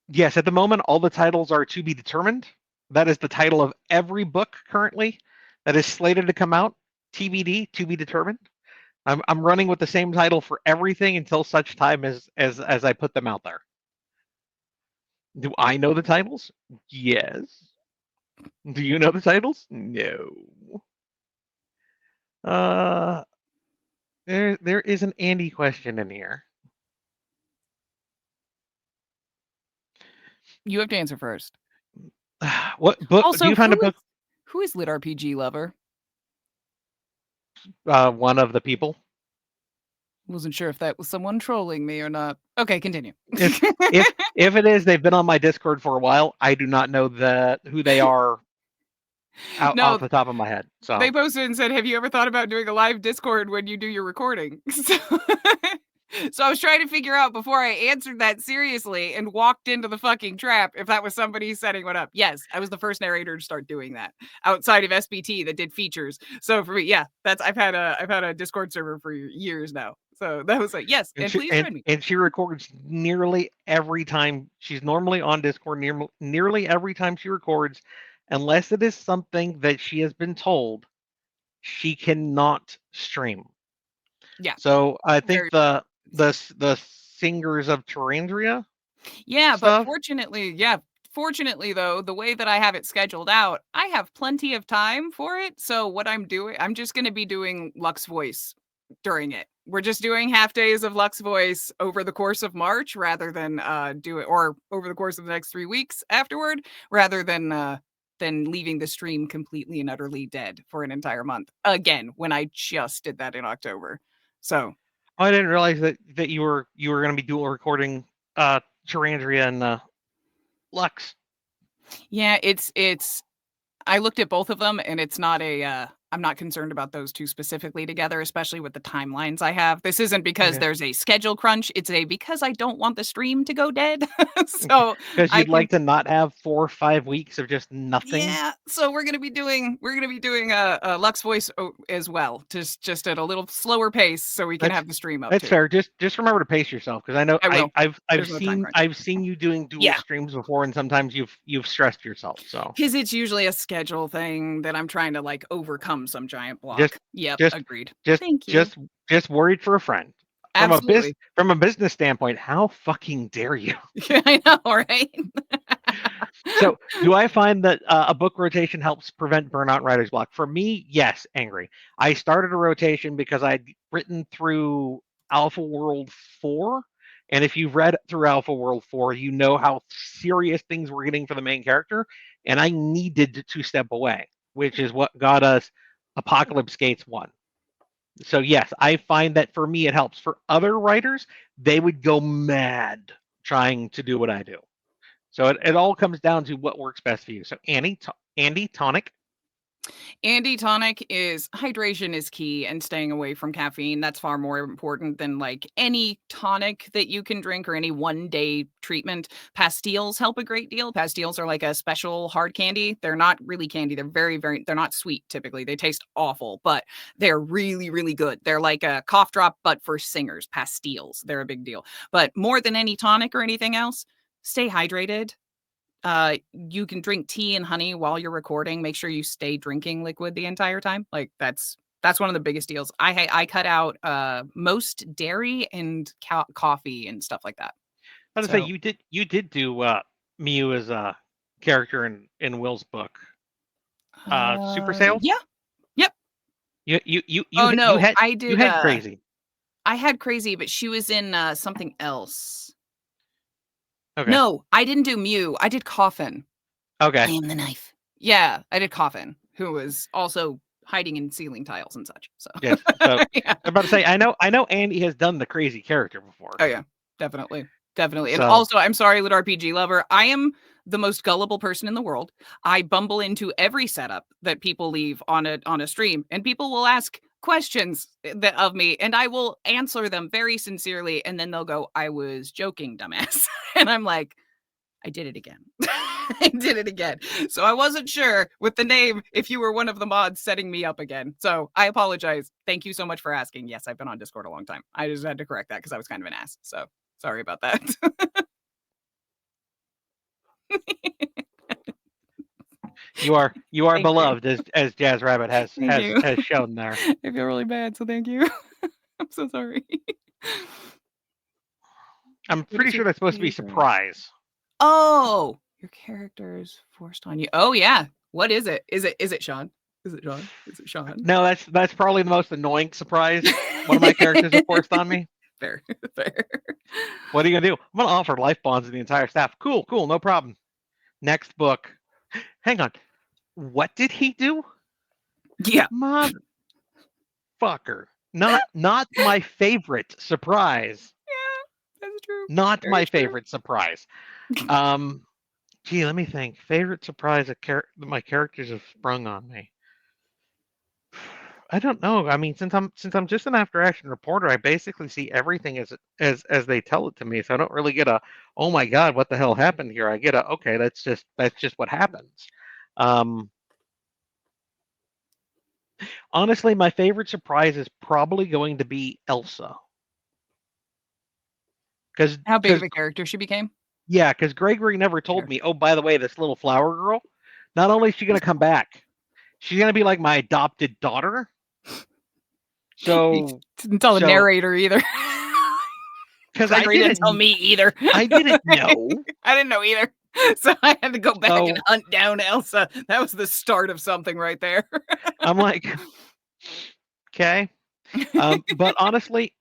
Yes, at the moment, all the titles are to be determined. That is the title of every book currently that is slated to come out. TBD, to be determined. I'm running with the same title for everything until such time as I put them out there. Do I know the titles? Yes. Do you know the titles? No. There is an Andy question in here. You have to answer first. What book? Do Also, you find a book? who is Lit RPG Lover? One of the people. Wasn't sure if that was someone trolling me or not. Okay, continue. If it is, they've been on my Discord for a while. I do not know who they are No, off the top of my head. So they posted and said, "Have you ever thought about doing a live Discord when you do your recording?" So I was trying to figure out before I answered that seriously and walked into the fucking trap if that was somebody setting one up. Yes, I was the first narrator to start doing that outside of SBT that did features. So for me, yeah, I've had a Discord server for years now. So that was like, yes, and please join me. And she records nearly every time. She's normally on Discord nearly every time she records, unless it is something that she has been told she cannot stream. Yeah. So I think Very- the singers of Terrandria. Yeah, stuff. but fortunately though, the way that I have it scheduled out, I have plenty of time for it. So what I'm doing, I'm just going to be doing Lux Voice during it. We're just doing half days of Lux Voice over the course of March rather than do it or over the course of the next 3 weeks afterward, rather than leaving the stream completely and utterly dead for an entire month. Again, when I just did that in October. So I didn't realize that you were going to be dual recording Terrandria and Lux. yeah, it's I looked at both of them and it's not I'm not concerned about those two specifically together, especially with the timelines I have. This isn't because Okay. there's a schedule crunch. It's because I don't want the stream to go dead. So Because I you'd can, like to not have 4 or 5 weeks of just nothing. yeah. So we're gonna be doing a Lux Voice as well, just at a little slower pace, so we can That's- have the stream up. That's too. fair. Just remember to pace yourself, because I know I will. I've There's no time crunch. seen you doing dual Yeah. streams before, and sometimes you've stressed yourself. So Because it's usually a schedule thing that I'm trying to like overcome some giant block. Yep, just- agreed. just Thank you. just worried for a friend. Absolutely. From a business standpoint, how fucking dare you? I know, right? So, do I find that a book rotation helps prevent burnout, writer's block? For me, yes, Angry. I started a rotation because I'd written through Alpha World 4. And if you've read through Alpha World 4, you know how serious things were getting for the main character. And I needed to step away, which is what got us Apocalypse Gates 1. So, yes, I find that for me, it helps. For other writers, they would go mad trying to do what I do. So it all comes down to what works best for you. So Andy Tonic. Andy Tonic is hydration is key and staying away from caffeine. That's far more important than like any tonic that you can drink or any one day treatment. Pastilles help a great deal. Pastilles are like a special hard candy. They're not really candy. They're they're not sweet typically. They taste awful, but they're really, really good. They're like a cough drop, but for singers. Pastilles. They're a big deal. But more than any tonic or anything else, stay hydrated. You can drink tea and honey while you're recording. Make sure you stay drinking liquid the entire time. Like that's one of the biggest deals. I cut out most dairy and coffee and stuff like that. I was gonna say you did do Mew as a character in Will's book. Super Sales? Yeah. Yep. You had Crazy. I had Crazy, but she was in something else. Okay. No, I didn't do Mew. I did Coffin. Okay. I am the knife. Yeah, I did Coffin, who was also hiding in ceiling tiles and such. So Yes. So yeah. I'm about to say I know Andy has done the crazy character before. Oh yeah, definitely. And So- also, I'm sorry, Lit RPG Lover. I am the most gullible person in the world. I bumble into every setup that people leave on a stream, and people will ask questions of me, and I will answer them very sincerely, and then they'll go, "I was joking, dumbass," and I'm like, "I did it again." I did it again. So I wasn't sure with the name if you were one of the mods setting me up again. So I apologize. Thank you so much for asking. Yes, I've been on Discord a long time. I just had to correct that because I was kind of an ass. So sorry about that. You are Thank you. beloved, as Jazz Rabbit Thank you. has shown there. I feel really bad, so thank you. I'm so sorry. I'm What pretty is sure your that's supposed to be favorite? surprise. Oh, your character is forced on you. Oh yeah. What is it? Is it Sean? Is it Sean? Is it Sean? No, that's probably the most annoying surprise. One of my characters are forced on me. Fair, fair. What are you gonna do? I'm gonna offer life bonds to the entire staff. Cool, no problem. Next book. Hang on. What did he do? Yeah. Motherfucker. Not my favorite surprise. That's true. Not Very my true. favorite surprise. Gee, let me think. Favorite surprise that my characters have sprung on me. I don't know. I mean, since I'm just an after action reporter, I basically see everything as they tell it to me. So I don't really get a, oh my God, what the hell happened here? I get a, okay, that's just what happens. Honestly, my favorite surprise is probably going to be Elsa. Because How big of a character she became? yeah, because Gregory never told Sure. me, oh, by the way, this little flower girl, not only is she gonna come back, she's gonna be like my adopted daughter. So Didn't tell the so- narrator either. because I Gregory didn't tell didn't me either. I didn't know. I didn't know either. So I had to go back and So- hunt down Elsa. That was the start of something right there. I'm like, okay. But honestly,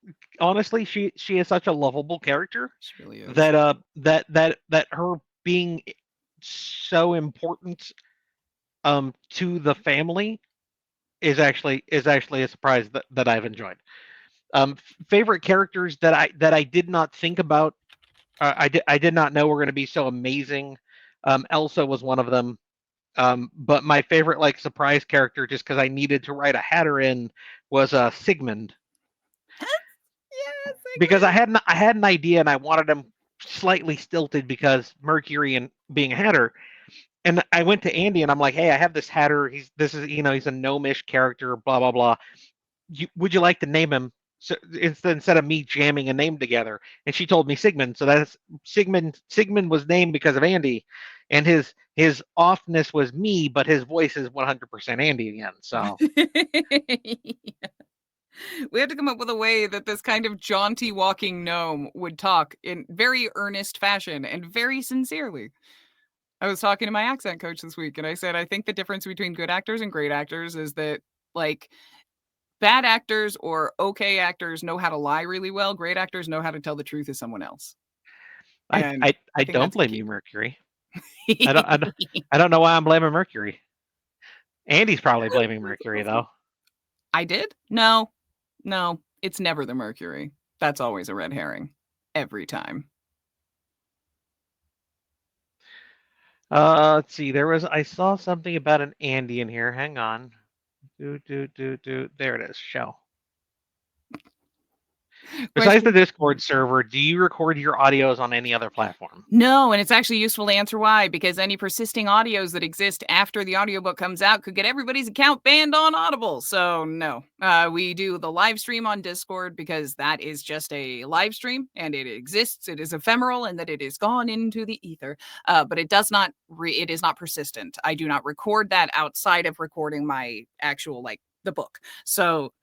she is such a lovable character She really is. that her being so important to the family is actually a surprise that I've enjoyed. Favorite characters that I did not think about, I did not know were going to be so amazing. Elsa was one of them. But my favorite like surprise character, just because I needed to write a Hatter in, was Sigmund. Yes, Because I had an idea and I wanted him slightly stilted because Mercury and being a Hatter. And I went to Andy and I'm like, hey, I have this Hatter. He's a gnomish character, blah blah blah. Would you like to name him? So instead of me jamming a name together, and she told me Sigmund. So that's Sigmund. Sigmund was named because of Andy, and his offness was me, but his voice is 100% Andy again. So we had to come up with a way that this kind of jaunty walking gnome would talk in very earnest fashion and very sincerely. I was talking to my accent coach this week and I said, I think the difference between good actors and great actors is that, like, bad actors or okay actors know how to lie really well. Great actors know how to tell the truth as someone else. And I think don't that's blame key. you, Mercury. I don't know why I'm blaming Mercury. Andy's probably blaming Mercury though. I did? No, it's never the Mercury. That's always a red herring. Every time. Let's see. I saw something about an Andy in here. Hang on. There it is. Show. Besides the Discord server, do you record your audios on any other platform? No, and it's actually useful to answer why, because any persisting audios that exist after the audiobook comes out could get everybody's account banned on Audible. So no, we do the live stream on Discord because that is just a live stream and it exists. It is ephemeral and that it is gone into the ether, but it does not. It is not persistent. I do not record that outside of recording my actual the book. So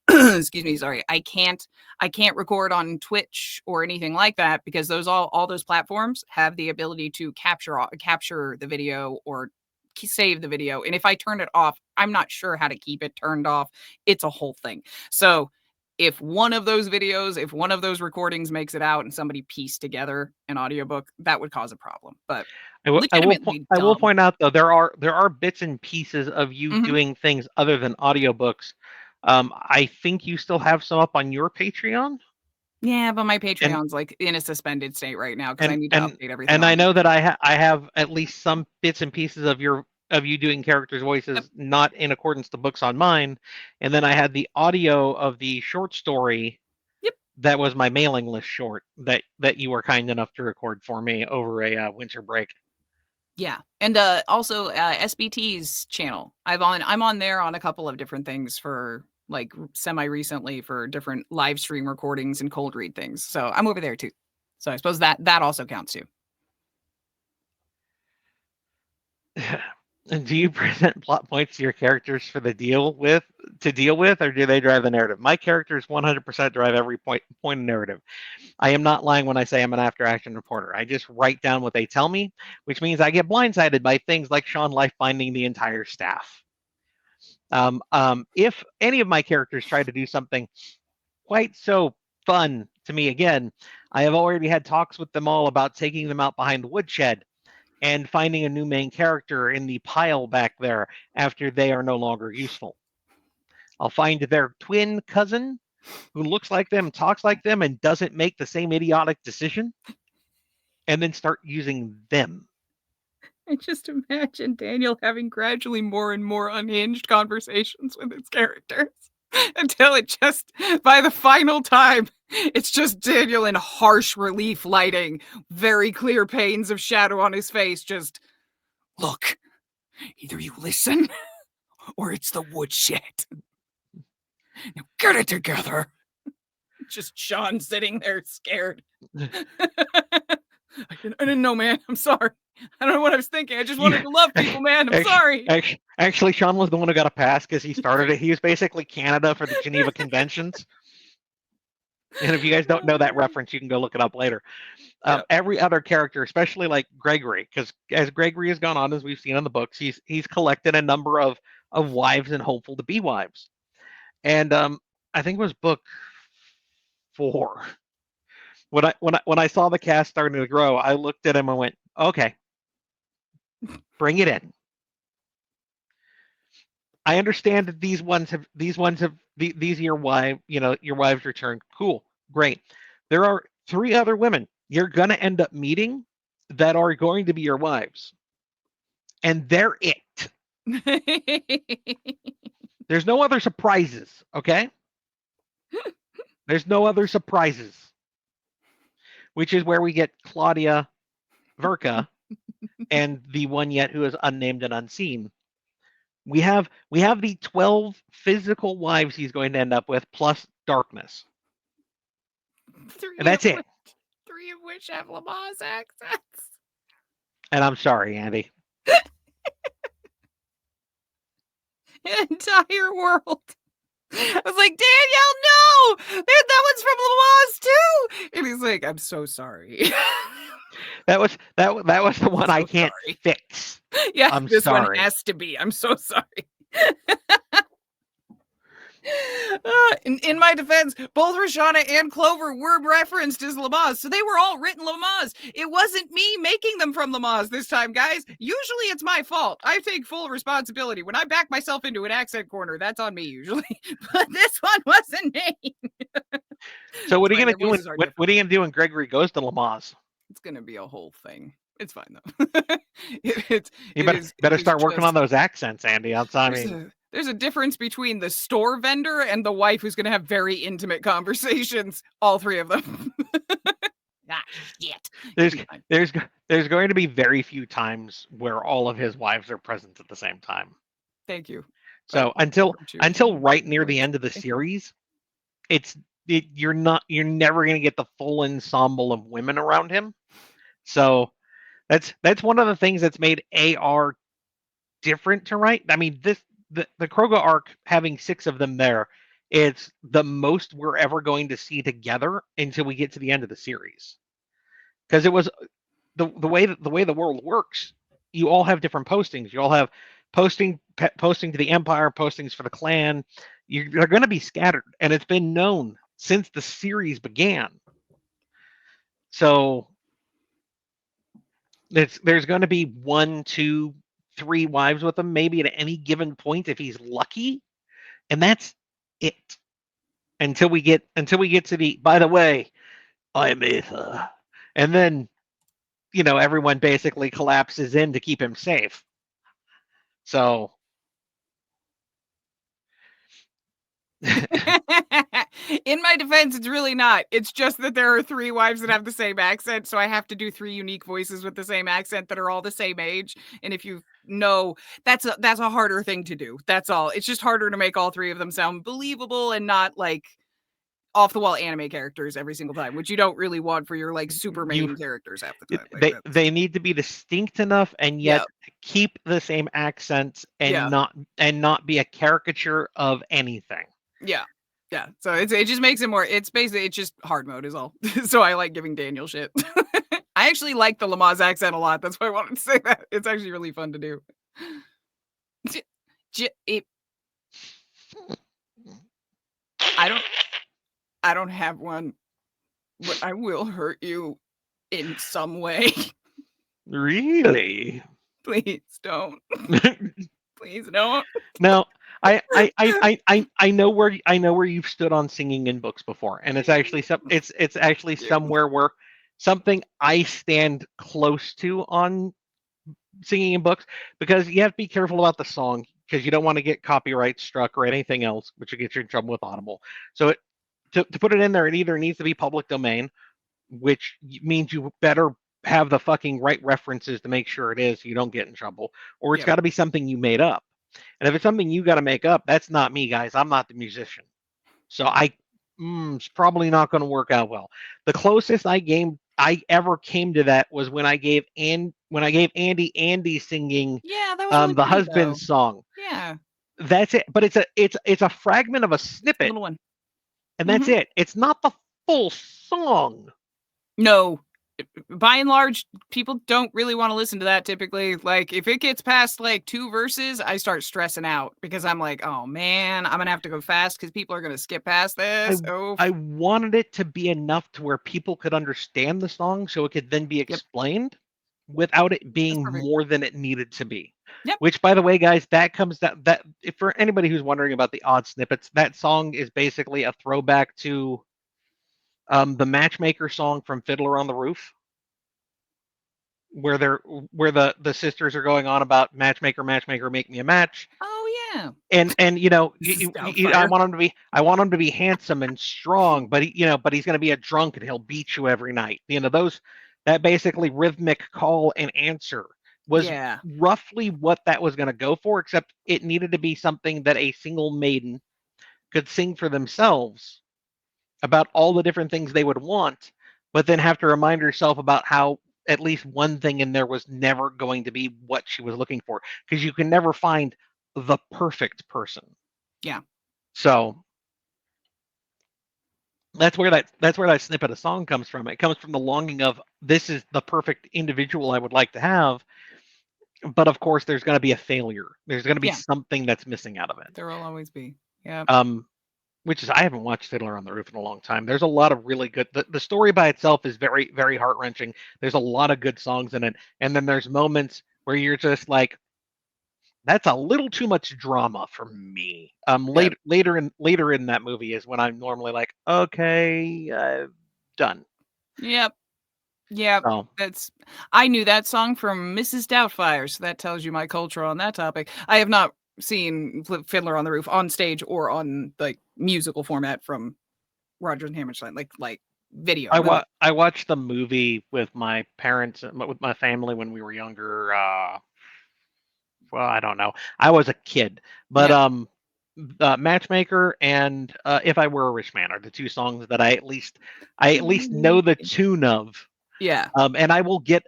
excuse me, sorry. I can't record on Twitch or anything like that because all those platforms have the ability to capture the video or save the video. And if I turn it off, I'm not sure how to keep it turned off. It's a whole thing. So if one of those recordings makes it out and somebody pieced together an audiobook, that would cause a problem. But I will point out though there are bits and pieces of you doing things other than audiobooks. I think you still have some up on your Patreon. Yeah, but my Patreon's in a suspended state right now because I need to update everything. And I know that I have at least some bits and pieces of you doing characters' voices not in accordance to books on mine. And then I had the audio of the short story. Yep. That was my mailing list short that you were kind enough to record for me over a winter break. Yeah, and also SBT's channel. I'm on there on a couple of different things for semi-recently for different live stream recordings and cold read things. So I'm over there too. So I suppose that also counts too. Do you present plot points to your characters for the deal with or do they drive the narrative? My characters 100% drive every point of narrative. I am not lying when I say I'm an after action reporter. I just write down what they tell me, which means I get blindsided by things like Sean life finding the entire staff. If any of my characters try to do something quite so fun to me again, I have already had talks with them all about taking them out behind the woodshed and finding a new main character in the pile back there after they are no longer useful. I'll find their twin cousin who looks like them, talks like them, and doesn't make the same idiotic decision, and then start using them. I just imagine Daniel having gradually more and more unhinged conversations with his characters until it just, by the final time, it's just Daniel in harsh relief lighting, very clear panes of shadow on his face, just, Look, either you listen or it's the woodshed. Now get it together. just Sean sitting there scared. I didn't know, man. I'm sorry. I don't know what I was thinking. I just wanted to love people, man. I'm sorry. Actually, Sean was the one who got a pass because he started it. He was basically Canada for the Geneva Conventions. And if you guys don't know that reference, you can go look it up later. Every other character, especially like Gregory, because as Gregory has gone on, as we've seen in the books, he's collected a number of wives and hopeful to be wives. And I think it was book 4. When I saw the cast starting to grow, I looked at him and went, "Okay, bring it in." I understand that these your wives returned. Cool, great. There are 3 other women you're gonna end up meeting that are going to be your wives, and they're it. There's no other surprises, okay? There's no other surprises. Which is where we get Claudia Verka and the one yet who is unnamed and unseen. We have the 12 physical wives he's going to end up with, plus darkness. And that's it. 3 of which have Lamaze accents. And I'm sorry, Andy. An entire world. I was like, Daniel, no! That one's from Lamaze too! And he's like, I'm so sorry. That was the one I can't fix. Yeah, I'm this sorry. one has to be. I'm so sorry. In my defense, both Roshana and Clover were referenced as Lamaze, so they were all written Lamaze. It wasn't me making them from Lamaze this time, guys. Usually it's my fault. I take full responsibility. When I back myself into an accent corner, that's on me usually. But this one wasn't me. So what are you gonna do? What are you gonna do when Gregory goes to Lamaze? It's gonna be a whole thing. It's fine though. You better start working on those accents, Andy. There's a difference between the store vendor and the wife who's going to have very intimate conversations. All 3 of them. Shit. There's going to be very few times where all of his wives are present at the same time. Thank you. So until right near the end of the series, you're never going to get the full ensemble of women around him. So that's one of the things that's made AR different to write. I mean, the Kroga arc, having 6 of them there, it's the most we're ever going to see together until we get to the end of the series. Because it was the way the world works. You all have different postings. You all have posting to the Empire, postings for the clan. They're going to be scattered, and it's been known since the series began. So there's going to be 1, 2, 3 wives with him, maybe at any given point if he's lucky, and that's it. Until we get to the, by the way, I'm Aether, and then everyone basically collapses in to keep him safe. So in my defense, it's really not. It's just that there are 3 wives that have the same accent, so I have to do 3 unique voices with the same accent that are all the same age. And if you know, that's a harder thing to do. That's all. It's just harder to make all 3 of them sound believable and not like off the wall anime characters every single time, which you don't really want for your like super You- main characters half the time. Like, they that's- they need to be distinct enough and yet keep the same accents and Yeah. not be a caricature of anything. Yeah. Yeah. So it just makes it more, it's basically, it's just hard mode is all. So I like giving Daniel shit. I actually like the Lamaze accent a lot. That's why I wanted to say that. It's actually really fun to do. It, I don't have one, but I will hurt you in some way. Really? Please don't. Please don't. Now, I know where you've stood on singing in books before, and it's actually it's actually somewhere where something I stand close to on singing in books, because you have to be careful about the song because you don't want to get copyright struck or anything else, which will get you in trouble with Audible. So to put it in there, it either needs to be public domain, which means you better have the fucking right references to make sure it is, so you don't get in trouble, or it's Yep. got to be something you made up. And if it's something you got to make up, that's not me, guys. I'm not the musician, so it's probably not going to work out well. The closest I ever came to that was when I gave Andy singing Yeah, that was really the pretty, husband's though. song. Yeah, That's it. But it's a fragment of a snippet, little one. and that's it. It's not the full song. No, by and large, people don't really want to listen to that typically. Like, if it gets past like 2 verses, I start stressing out because I'm like, oh man, I'm gonna have to go fast because people are gonna skip past this. I wanted it to be enough to where people could understand the song, so it could then be explained without it being perfect. more than it needed to be. Yep. Which, by the way, guys, that if for anybody who's wondering about the odd snippets, that song is basically a throwback to the Matchmaker song from Fiddler on the Roof, where the sisters are going on about matchmaker, make me a match. Oh yeah. And you know, This is I Doubtfire. want him to be handsome and strong, but he's going to be a drunk and he'll beat you every night. That basically rhythmic call and answer was Yeah. roughly what that was going to go for, except it needed to be something that a single maiden could sing for themselves about all the different things they would want, but then have to remind herself about how at least one thing in there was never going to be what she was looking for, because you can never find the perfect person. Yeah. So that's where that snippet of song comes from. It comes from the longing of, this is the perfect individual I would like to have, but of course there's going to be a failure. There's going to be something that's missing out of it. There will always be. Yeah. Which is, I haven't watched Fiddler on the Roof in a long time. There's a lot of really good. The story by itself is very, very heart wrenching. There's a lot of good songs in it, and then there's moments where you're just like, that's a little too much drama for me. Later in that movie is when I'm normally like, okay, done. Yep. Yeah, So, I knew that song from Mrs. Doubtfire, so that tells you my culture on that topic. I have not seen Fiddler on the Roof on stage or on like musical format from Rodgers and Hammerstein, like video. I watched the movie with my parents, with my family when we were younger. Well, I don't know. I was a kid, but Matchmaker and If I Were a Rich Man are the two songs that I at least know the tune of. Yeah. And I will get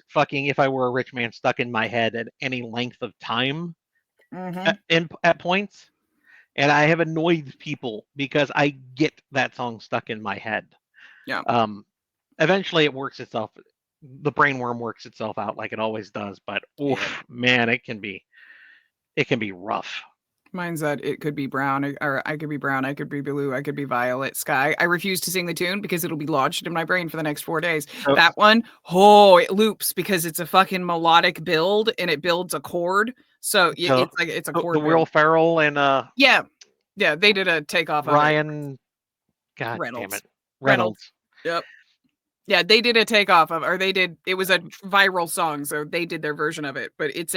fucking If I Were a Rich Man stuck in my head at any length of time at points. And I have annoyed people because I get that song stuck in my head. Yeah. Eventually it works itself. The brainworm works itself out like it always does, but man, it can be rough. Mine's that it could be brown, or I could be brown, I could be blue, I could be violet sky. I refuse to sing the tune because it'll be lodged in my brain for the next 4 days. Oh. That one, it loops because it's a fucking melodic build and it builds a chord. So it's a chord. The Will Ferrell and yeah, they did a takeoff of Ryan. God Reynolds. damn it, Reynolds. Yep. Yeah, they did a takeoff of, or it was a viral song, so they did their version of it. But it's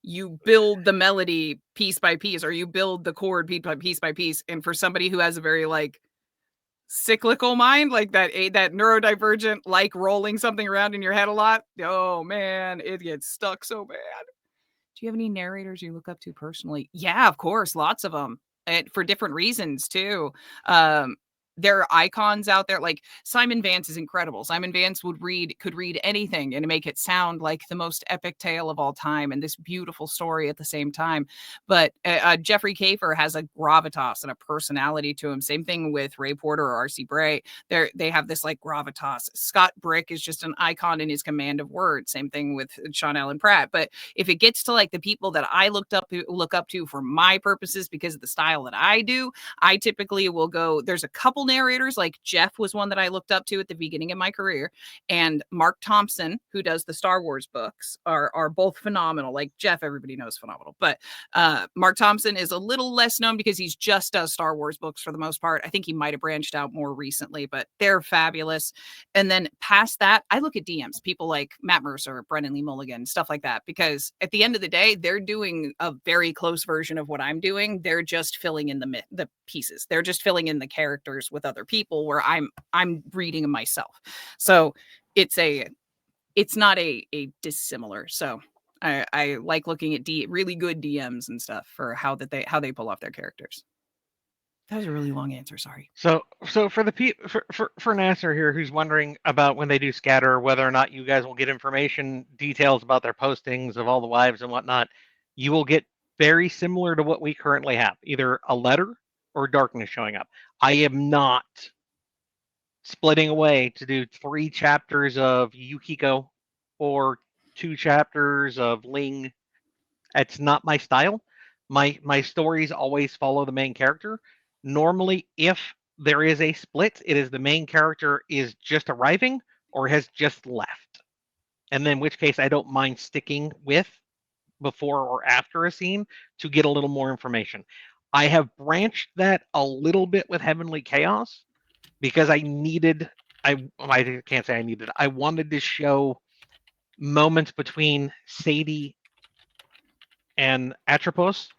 you build the melody piece by piece, or you build the chord piece by piece. And for somebody who has a very like cyclical mind, like that neurodivergent, like rolling something around in your head a lot, oh man, it gets stuck so bad. Do you have any narrators you look up to personally? Yeah, of course, lots of them, and for different reasons too. there are icons out there. Like Simon Vance is incredible. Simon Vance could read anything and make it sound like the most epic tale of all time and this beautiful story at the same time. But Jeffrey Kafer has a gravitas and a personality to him. Same thing with Ray Porter or R.C. Bray. They have this like gravitas. Scott Brick is just an icon in his command of words. Same thing with Sean Allen Pratt. But if it gets to like the people that I look up to for my purposes because of the style that I do, I typically will go. There's a couple narrators, like Jeff was one that I looked up to at the beginning of my career, and Mark Thompson, who does the Star Wars books, are both phenomenal. Like Jeff, everybody knows phenomenal, but Mark Thompson is a little less known because he's just does Star Wars books for the most part. I think he might have branched out more recently, but they're fabulous. And then past that, I look at DMs, people like Matt Mercer, Brendan Lee Mulligan, stuff like that, because at the end of the day, they're doing a very close version of what I'm doing. They're just filling in the pieces. They're just filling in the characters with other people where I'm reading them myself. So it's not a dissimilar. So I like looking at really good DMs and stuff for how they pull off their characters. That was a really long answer. Sorry. So for the for Nasser here, who's wondering about when they do scatter, whether or not you guys will get information, details about their postings of all the wives and whatnot, you will get very similar to what we currently have, either a letter or darkness showing up. I am not splitting away to do 3 chapters of Yukiko or 2 chapters of Ling. It's not my style. My stories always follow the main character. Normally, if there is a split, it is the main character is just arriving or has just left. And then in which case I don't mind sticking with before or after a scene to get a little more information. I have branched that a little bit with Heavenly Chaos because I can't say I needed, I wanted to show moments between Sadie and Atropos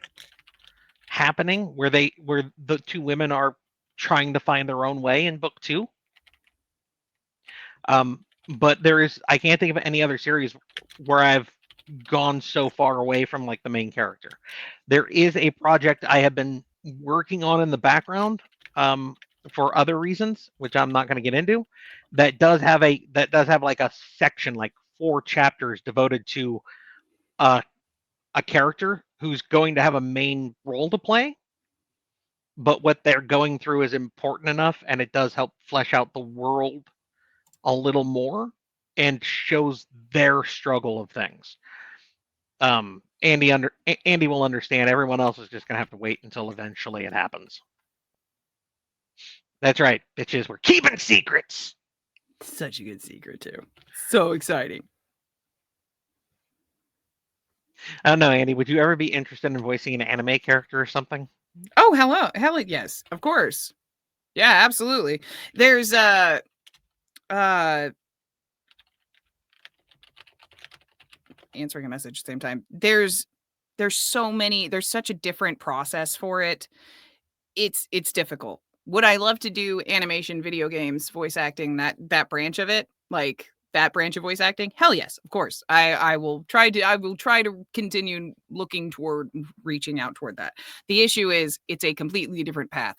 happening where the 2 women are trying to find their own way in book 2. But I can't think of any other series where I've gone so far away from like the main character. There is a project I have been working on in the background for other reasons, which I'm not going to get into, that does have like a section, like 4 chapters devoted to a character who's going to have a main role to play, but what they're going through is important enough, and it does help flesh out the world a little more and shows their struggle of things. Andy will understand. Everyone else is just gonna have to wait until eventually it happens. That's right, bitches. We're keeping secrets. Such a good secret too. So exciting. I don't know, Andy. Would you ever be interested in voicing an anime character or something? Oh, hell yes, of course. Yeah, absolutely. There's answering a message at the same time. There's such a different process for it. It's difficult. Would I love to do animation, video games, voice acting, that branch of it? Like that branch of voice acting? Hell yes, of course. I will try to continue looking toward reaching out toward that. The issue is it's a completely different path,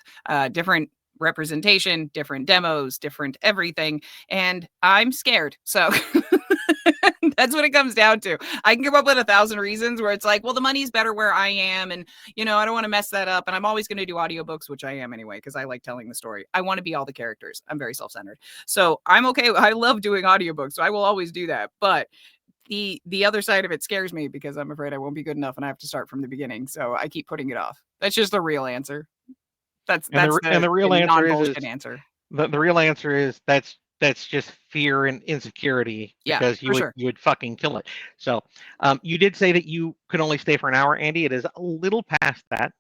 different representation, different demos, different everything, and I'm scared. So that's what it comes down to. I can come up with 1,000 reasons where it's like, well, the money's better where I am, and I don't want to mess that up, and I'm always going to do audiobooks, which I am anyway because I like telling the story. I want to be all the characters. I'm very self-centered, so I'm okay. I love doing audiobooks, so I will always do that. But the other side of it scares me because I'm afraid I won't be good enough, and I have to start from the beginning. So I keep putting it off. That's just the real answer. The real answer. The real answer is that's just fear and insecurity because you would fucking kill it. So you did say that you could only stay for an hour, Andy. It is a little past that.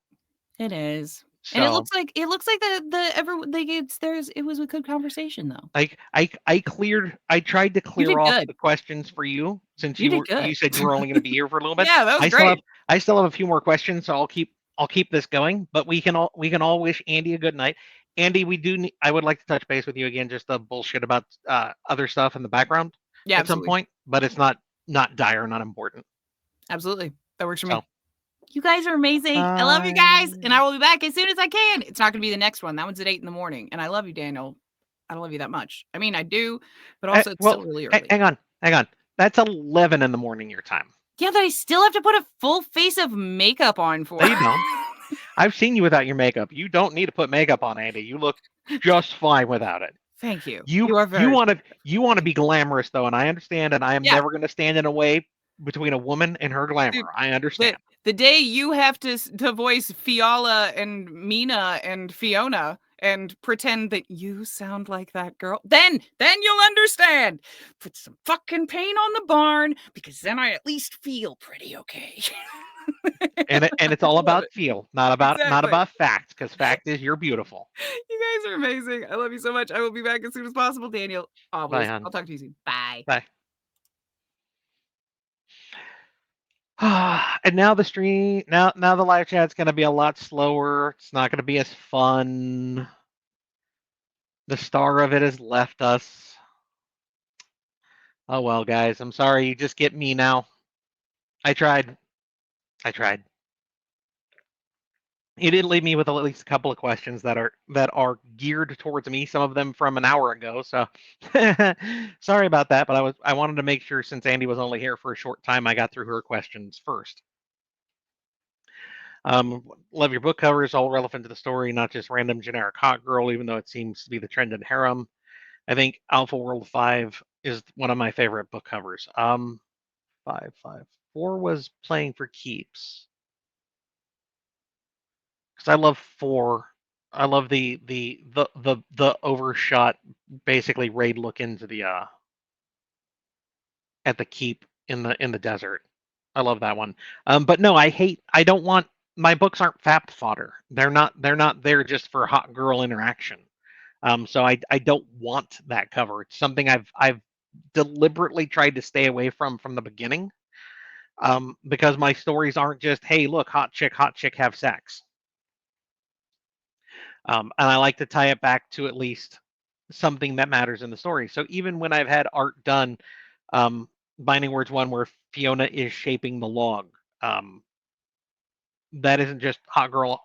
It is. So, and it looks like it was a good conversation though. Like I tried to clear off the questions for you since you said you were only going to be here for a little bit. Yeah, that was great. I still have a few more questions, so I'll keep this going, but we can all wish Andy a good night. Andy, I would like to touch base with you again, just the bullshit about other stuff in the background at some point, but it's not dire, not important. Absolutely. That works for me. You guys are amazing. I love you guys, and I will be back as soon as I can. It's not going to be the next one. That one's at 8 in the morning, and I love you, Daniel. I don't love you that much. I mean, I do, but also it's still really early. Hang on. That's 11 in the morning your time. Yeah, but I still have to put a full face of makeup on for No, you don't. I've seen you without your makeup. You don't need to put makeup on, Andy. You look just fine without it. Thank you. You are very want to be glamorous though, and I understand, and I am never going to stand in a way between a woman and her glamour. Dude, I understand. The day you have to voice Fiala and Mina and Fiona and pretend that you sound like that girl, then you'll understand. Put some fucking paint on the barn, because then I at least feel pretty okay. and it's all about feel, not about Exactly. fact, because fact is you're beautiful. You guys are amazing. I love you so much. I will be back as soon as possible, Daniel. Always. Bye, hon. I'll talk to you soon. Bye. Bye. And now the stream, now the live chat's going to be a lot slower. It's not going to be as fun. The star of it has left us. Oh well, guys, I'm sorry. You just get me now. I tried. You did leave me with at least a couple of questions that are geared towards me. Some of them from an hour ago. So sorry about that. But I wanted to make sure, since Andy was only here for a short time, I got through her questions first. Love your book covers, all relevant to the story, not just random generic hot girl, even though it seems to be the trend in harem. I think Alpha World 5 is one of my favorite book covers. 4 was playing for keeps. Because I love 4. I love the overshot, basically raid look into the at the keep in the desert. I love that one. But no, I don't want, my books aren't fap fodder. They're not there just for hot girl interaction. So I don't want that cover. It's something I've deliberately tried to stay away from the beginning. Because my stories aren't just, hey, look, hot chick have sex. And I like to tie it back to at least something that matters in the story. So even when I've had art done, Binding Words 1, where Fiona is shaping the log, that isn't just hot girl.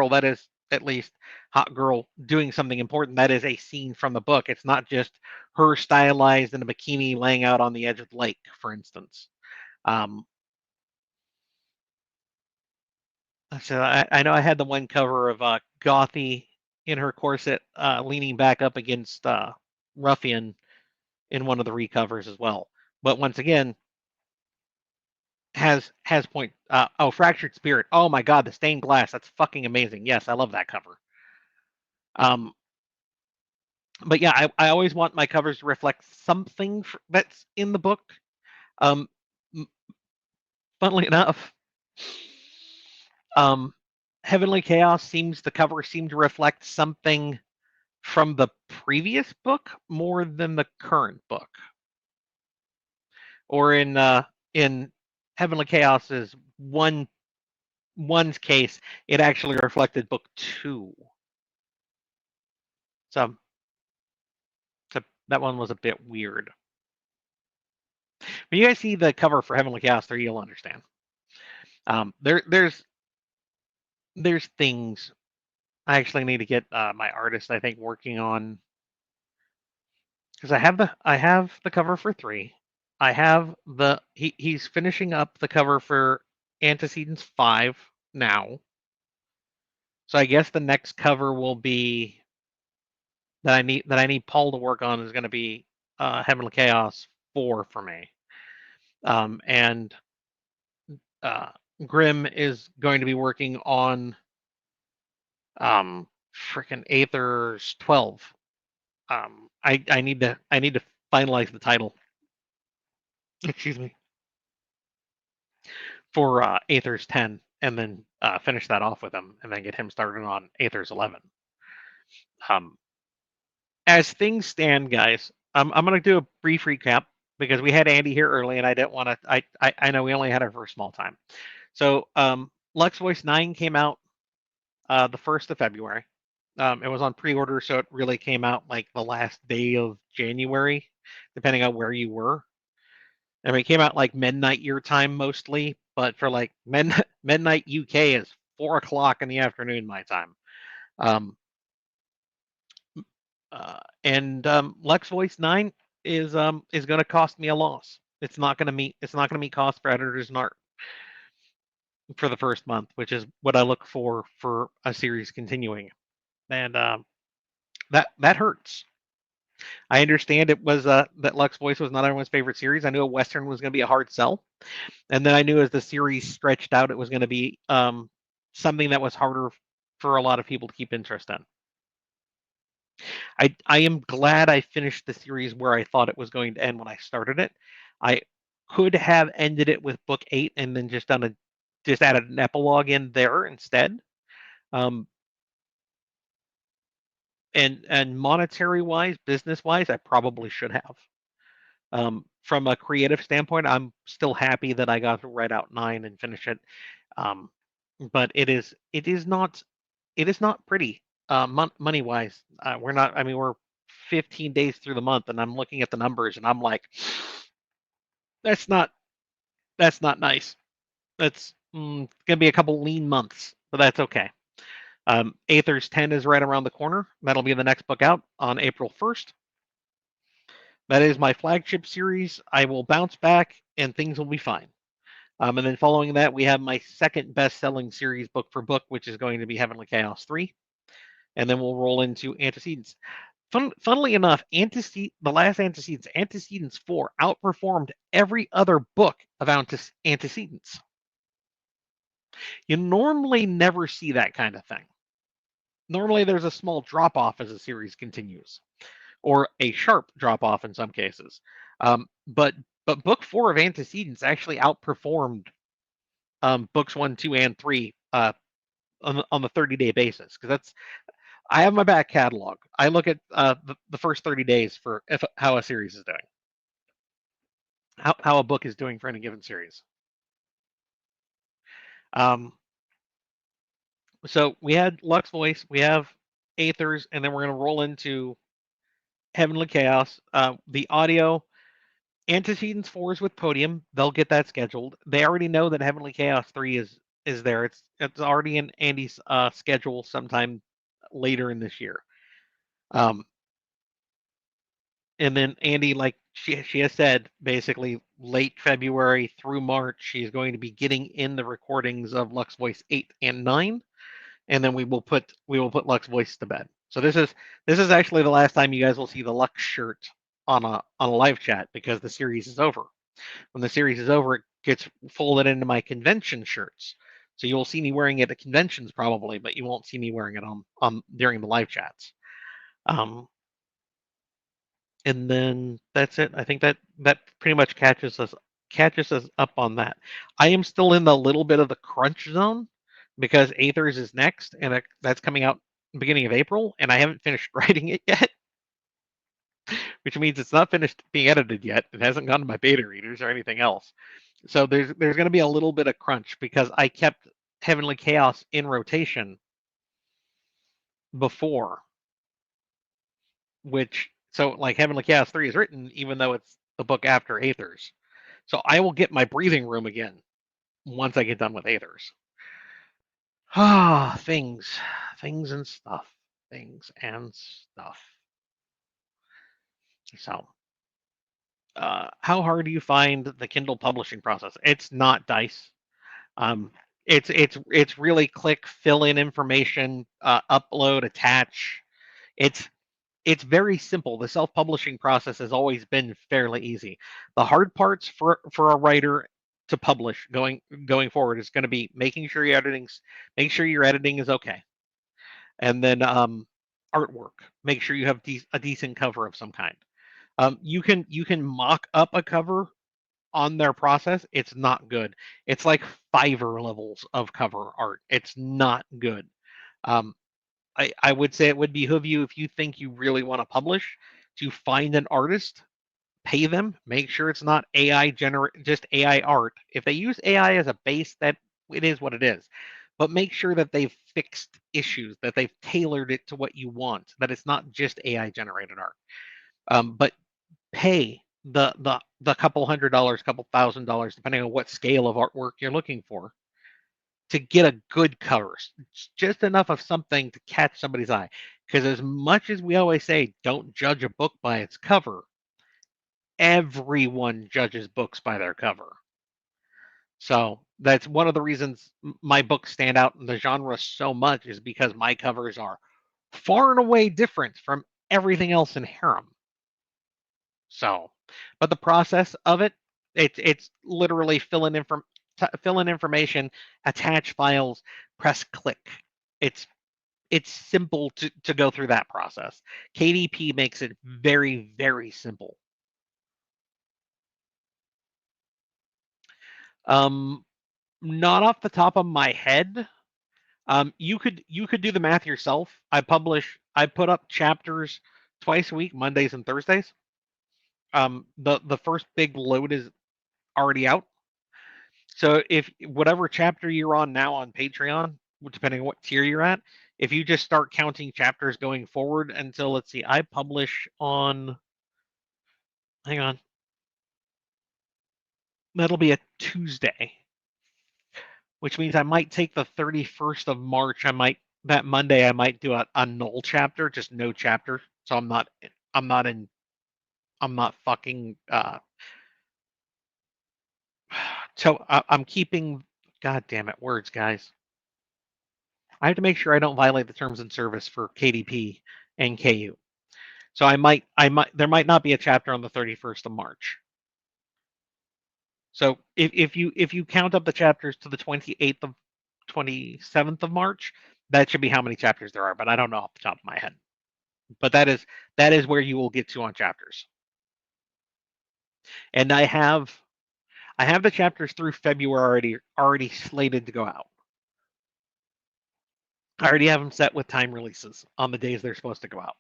That is at least hot girl doing something important. That is a scene from the book. It's not just her stylized in a bikini laying out on the edge of the lake, for instance. So I know I had the one cover of Gothy in her corset leaning back up against Ruffian in one of the recovers as well. But once again, has point. Fractured Spirit. Oh my God, the stained glass. That's fucking amazing. Yes, I love that cover. But yeah, I always want my covers to reflect something that's in the book. Funnily enough, Heavenly Chaos the cover seemed to reflect something from the previous book more than the current book. Or in Heavenly Chaos's one's case, it actually reflected book 2. So that one was a bit weird. When you guys see the cover for Heavenly Chaos 3, you'll understand. There's things I actually need to get my artist, I think, working on, because I have the cover for 3. I have he's finishing up the cover for Antecedents 5 now. So I guess the next cover will be that I need Paul to work on is going to be Heavenly Chaos 4 for me. And Grimm is going to be working on freaking Aether's 12. I need to finalize the title. Excuse me. For Aether's 10, and then finish that off with him, and then get him started on Aether's 11. As things stand, guys, I'm going to do a brief recap because we had Andy here early, and I didn't want to. I know we only had her for a small time. So Lux Voice 9 came out the 1st of February. It was on pre-order, so it really came out like the last day of January, depending on where you were. I mean, it came out like midnight your time mostly, but for like midnight UK is 4 o'clock in the afternoon my time. Um, and Lex Voice 9 is going to cost me a loss. It's not going to meet cost for editors and art for the first month, which is what I look for a series continuing, and that hurts. I understand it was that Lux Voice was not everyone's favorite series. I knew a Western was going to be a hard sell, and then I knew as the series stretched out, it was going to be something that was harder for a lot of people to keep interest in. I am glad I finished the series where I thought it was going to end when I started it. I could have ended it with book 8 and then just added an epilogue in there instead. And monetary wise, business wise, I probably should have. From a creative standpoint, I'm still happy that I got to write out 9 and finish it. But it is not pretty. Money wise, we're 15 days through the month, and I'm looking at the numbers, and I'm like, that's not nice. That's gonna be a couple lean months, but that's okay. Aether's 10 is right around the corner. That'll be the next book out on April 1st. That is my flagship series. I will bounce back, and things will be fine. And then following that, we have my second best-selling series book for book, which is going to be Heavenly Chaos 3. And then we'll roll into Antecedents. Funnily enough, the last Antecedents 4, outperformed every other book of Antecedents. You normally never see that kind of thing. Normally, there's a small drop-off as the series continues, or a sharp drop-off in some cases. But book 4 of Antecedents actually outperformed books 1, 2, and 3 on the 30-day basis, because I have my back catalog. I look at the first 30 days for how a series is doing, how a book is doing for any given series. So we had Lux Voice, we have Aethers, and then we're going to roll into Heavenly Chaos. The audio, Antecedents 4 is with Podium. They'll get that scheduled. They already know that Heavenly Chaos 3 is there. It's already in Andy's schedule sometime later in this year. And then Andy, like she has said, basically late February through March, she's going to be getting in the recordings of Lux Voice 8 and 9, and then we will put Lux Voice to bed. So this is actually the last time you guys will see the Lux shirt on a live chat, because the series is over. When the series is over, it gets folded into my convention shirts. So you'll see me wearing it at conventions probably, but you won't see me wearing it on during the live chats. And then that's it. I think that pretty much catches us up on that. I am still in the little bit of the crunch zone because Aethers is next, and that's coming out beginning of April, and I haven't finished writing it yet, which means it's not finished being edited yet. It hasn't gone to my beta readers or anything else. So there's going to be a little bit of crunch because I kept Heavenly Chaos in rotation before, so like Heavenly Chaos 3 is written even though it's the book after Aethers. So I will get my breathing room again once I get done with Aethers. Things and stuff. So, how hard do you find the Kindle publishing process? It's not dice. It's really click, fill in information, upload, attach. It's very simple. The self-publishing process has always been fairly easy. The hard parts for a writer to publish going forward is going to be making sure your editing is okay, and then artwork. Make sure you have a decent cover of some kind. You can mock up a cover on their process. It's not good. It's like Fiverr levels of cover art. It's not good. I would say it would behoove you, if you think you really want to publish, to find an artist, pay them, make sure it's not just AI art. If they use AI as a base, that it is what it is. But make sure that they've fixed issues, that they've tailored it to what you want, that it's not just AI generated art. But pay the couple $100, couple $1,000, depending on what scale of artwork you're looking for, to get a good cover, just enough of something to catch somebody's eye. Because as much as we always say, don't judge a book by its cover, everyone judges books by their cover. So that's one of the reasons my books stand out in the genre so much, is because my covers are far and away different from everything else in Harem. So, but the process of it's literally fill in information, attach files, press click. It's simple to go through that process. KDP makes it very, very simple. Not off the top of my head. You could do the math yourself. I put up chapters twice a week, Mondays and Thursdays. The first big load is already out. So if whatever chapter you're on now on Patreon, depending on what tier you're at, if you just start counting chapters going forward until, let's see, I publish on, hang on, that'll be a Tuesday, which means I might take the 31st of March. That Monday I might do a null chapter, just no chapter. So I'm not fucking so I'm keeping, god damn it, words, guys. I have to make sure I don't violate the terms and service for KDP and KU. So there might not be a chapter on the 31st of March. So if you count up the chapters to the 27th of March, that should be how many chapters there are, but I don't know off the top of my head. But that is where you will get to on chapters. And I have the chapters through February already slated to go out. I already have them set with time releases on the days they're supposed to go out,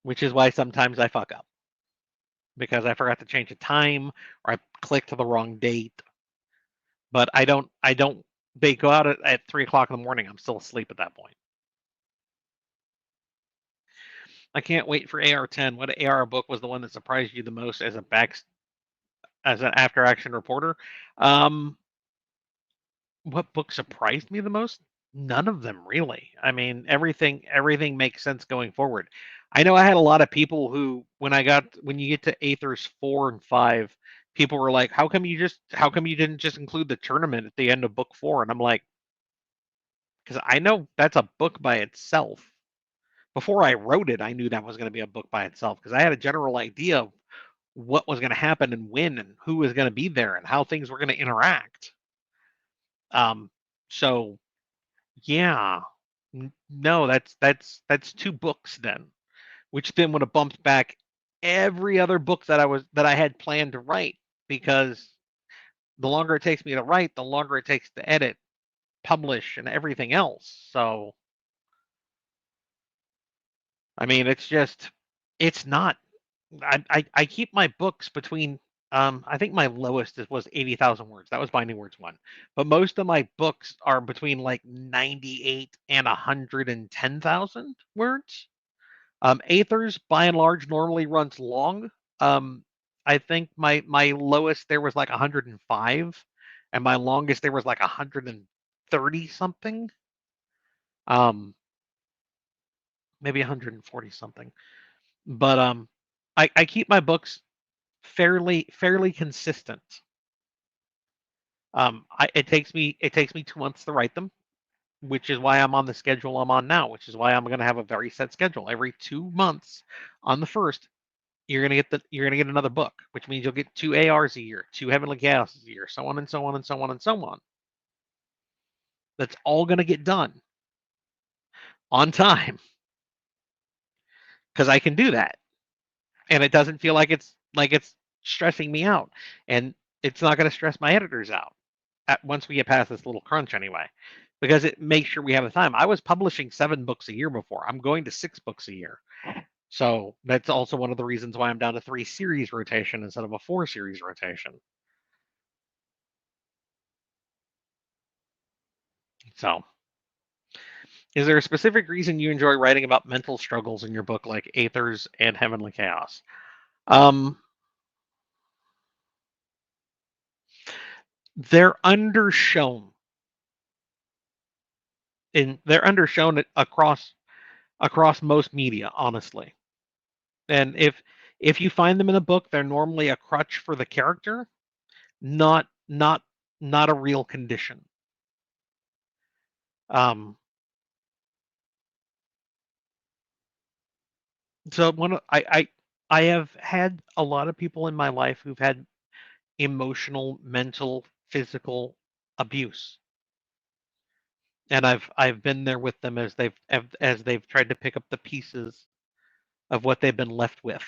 which is why sometimes I fuck up, because I forgot to change the time or I clicked to the wrong date. But I don't. They go out at 3 o'clock in the morning. I'm still asleep at that point. I can't wait for AR-10. What AR book was the one that surprised you the most as an after action reporter? What book surprised me the most? None of them, really. I mean, everything makes sense going forward. I know I had a lot of people who, when you get to Aethers 4 and 5, people were like, how come you didn't just include the tournament at the end of book 4? And I'm like, because I know that's a book by itself. Before I wrote it, I knew that was going to be a book by itself, because I had a general idea of what was going to happen and when and who was going to be there and how things were going to interact. So yeah, no, that's 2 books then, which then would have bumped back every other book that I had planned to write, because the longer it takes me to write, the longer it takes to edit, publish, and everything else. So, I mean, it's not. I keep my books between. I think my lowest was 80,000 words. That was Binding Words 1. But most of my books are between like 98 and 110,000 words. Aethers, by and large, normally runs long. I think my lowest there was like 105, and my longest there was like 130 something. Maybe 140 something. But I keep my books fairly consistent. It takes me 2 months to write them, which is why I'm on the schedule I'm on now, which is why I'm going to have a very set schedule. Every 2 months on the 1st, you're going to get another book, which means you'll get 2 ARs a year, 2 Heavenly Chaos a year, so on and so on and so on and so on. That's all going to get done on time, because I can do that, and it doesn't feel like it's stressing me out, and it's not going to stress my editors out once we get past this little crunch anyway, because it makes sure we have the time. I was publishing 7 books a year before. I'm going to 6 books a year. So that's also one of the reasons why I'm down to 3 series rotation instead of a 4 series rotation. So, is there a specific reason you enjoy writing about mental struggles in your book, like Aethers and Heavenly Chaos? they're undershown. They're undershown across most media, honestly. And if you find them in a book, they're normally a crutch for the character, not not not a real condition. Um, so I have had a lot of people in my life who've had emotional, mental, physical abuse, and I've been there with them as they've tried to pick up the pieces of what they've been left with,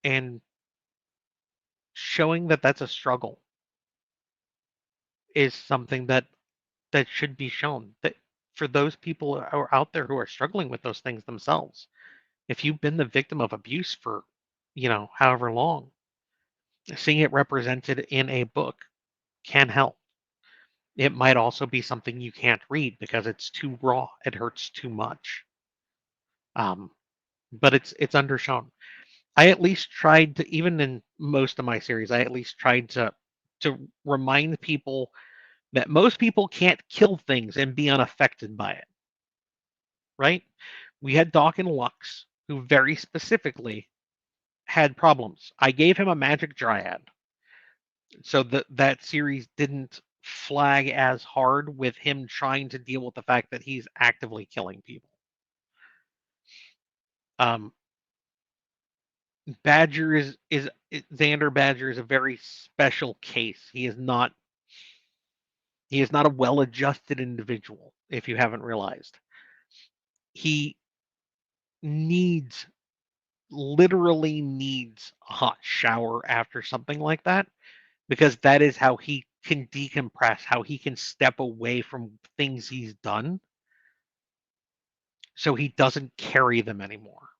and showing that that's a struggle is something that should be shown. That for those people who are out there who are struggling with those things themselves, if you've been the victim of abuse for, however long, seeing it represented in a book can help. It might also be something you can't read because it's too raw. It hurts too much. Um, but it's undershown. I at least tried to, even in most of my series, I at least tried to remind people that most people can't kill things and be unaffected by it. Right? We had Doc and Lux, who very specifically had problems. I gave him a magic dryad, so that series didn't flag as hard with him trying to deal with the fact that he's actively killing people. Um, Badger is Xander Badger is a very special case. He is not a well-adjusted individual. If you haven't realized, he needs literally needs a hot shower after something like that, because that is how he can decompress, how he can step away from things he's done so he doesn't carry them anymore.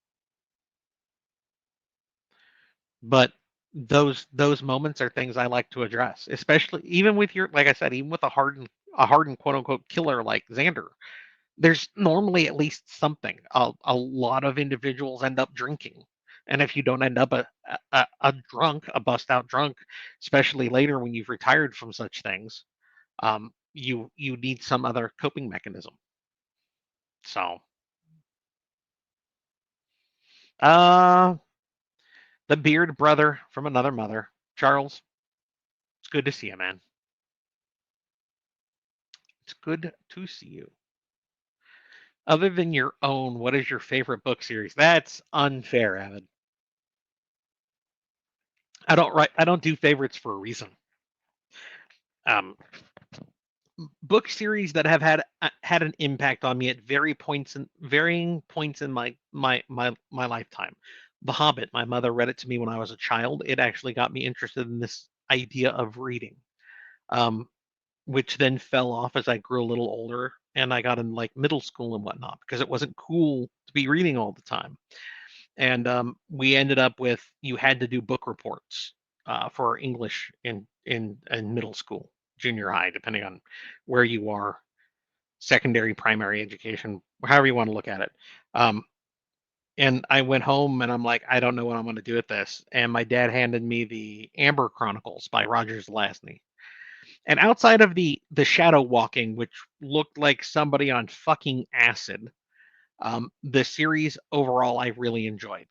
But those moments are things I like to address, especially even with your, like I said, even with a hardened quote unquote killer like Xander. There's normally at least something. A lot of individuals end up drinking, and if you don't end up a drunk, a bust out drunk, especially later when you've retired from such things, you need some other coping mechanism. So, uh, the Beard brother from another mother, Charles. It's good to see you, man. It's good to see you. Other than your own, what is your favorite book series? That's unfair, Evan. I don't do favorites for a reason. Um, Book series that have had an impact on me at varying points in my lifetime. The Hobbit. My mother read it to me when I was a child. It actually got me interested in this idea of reading, um, which then fell off as I grew a little older and I got in like middle school and whatnot because it wasn't cool to be reading all the time. And we ended up with you had to do book reports for English in middle school, junior high, depending on where you are, secondary, primary education, however you want to look at it. Um, and I went home and I'm like, I don't know what I'm going to do with this. And my dad handed me the Amber Chronicles by Roger Zelazny. And outside of the shadow walking, which looked like somebody on fucking acid, the series overall I really enjoyed.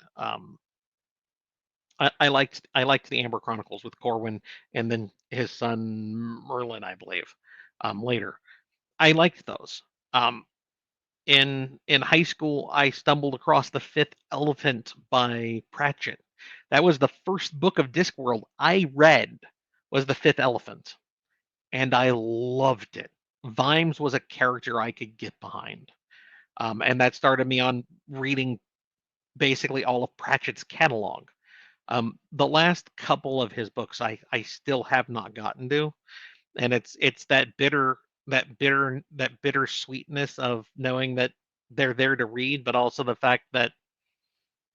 I liked the Amber Chronicles with Corwin and then his son Merlin, I believe, later. I liked those. Um, in high school, I stumbled across The Fifth Elephant by Pratchett. That was the first book of Discworld I read, was The Fifth Elephant, and I loved it. Vimes was a character I could get behind, and that started me on reading basically all of Pratchett's catalog. The last couple of his books I still have not gotten to, and it's that bitter sweetness of knowing that they're there to read, but also the fact that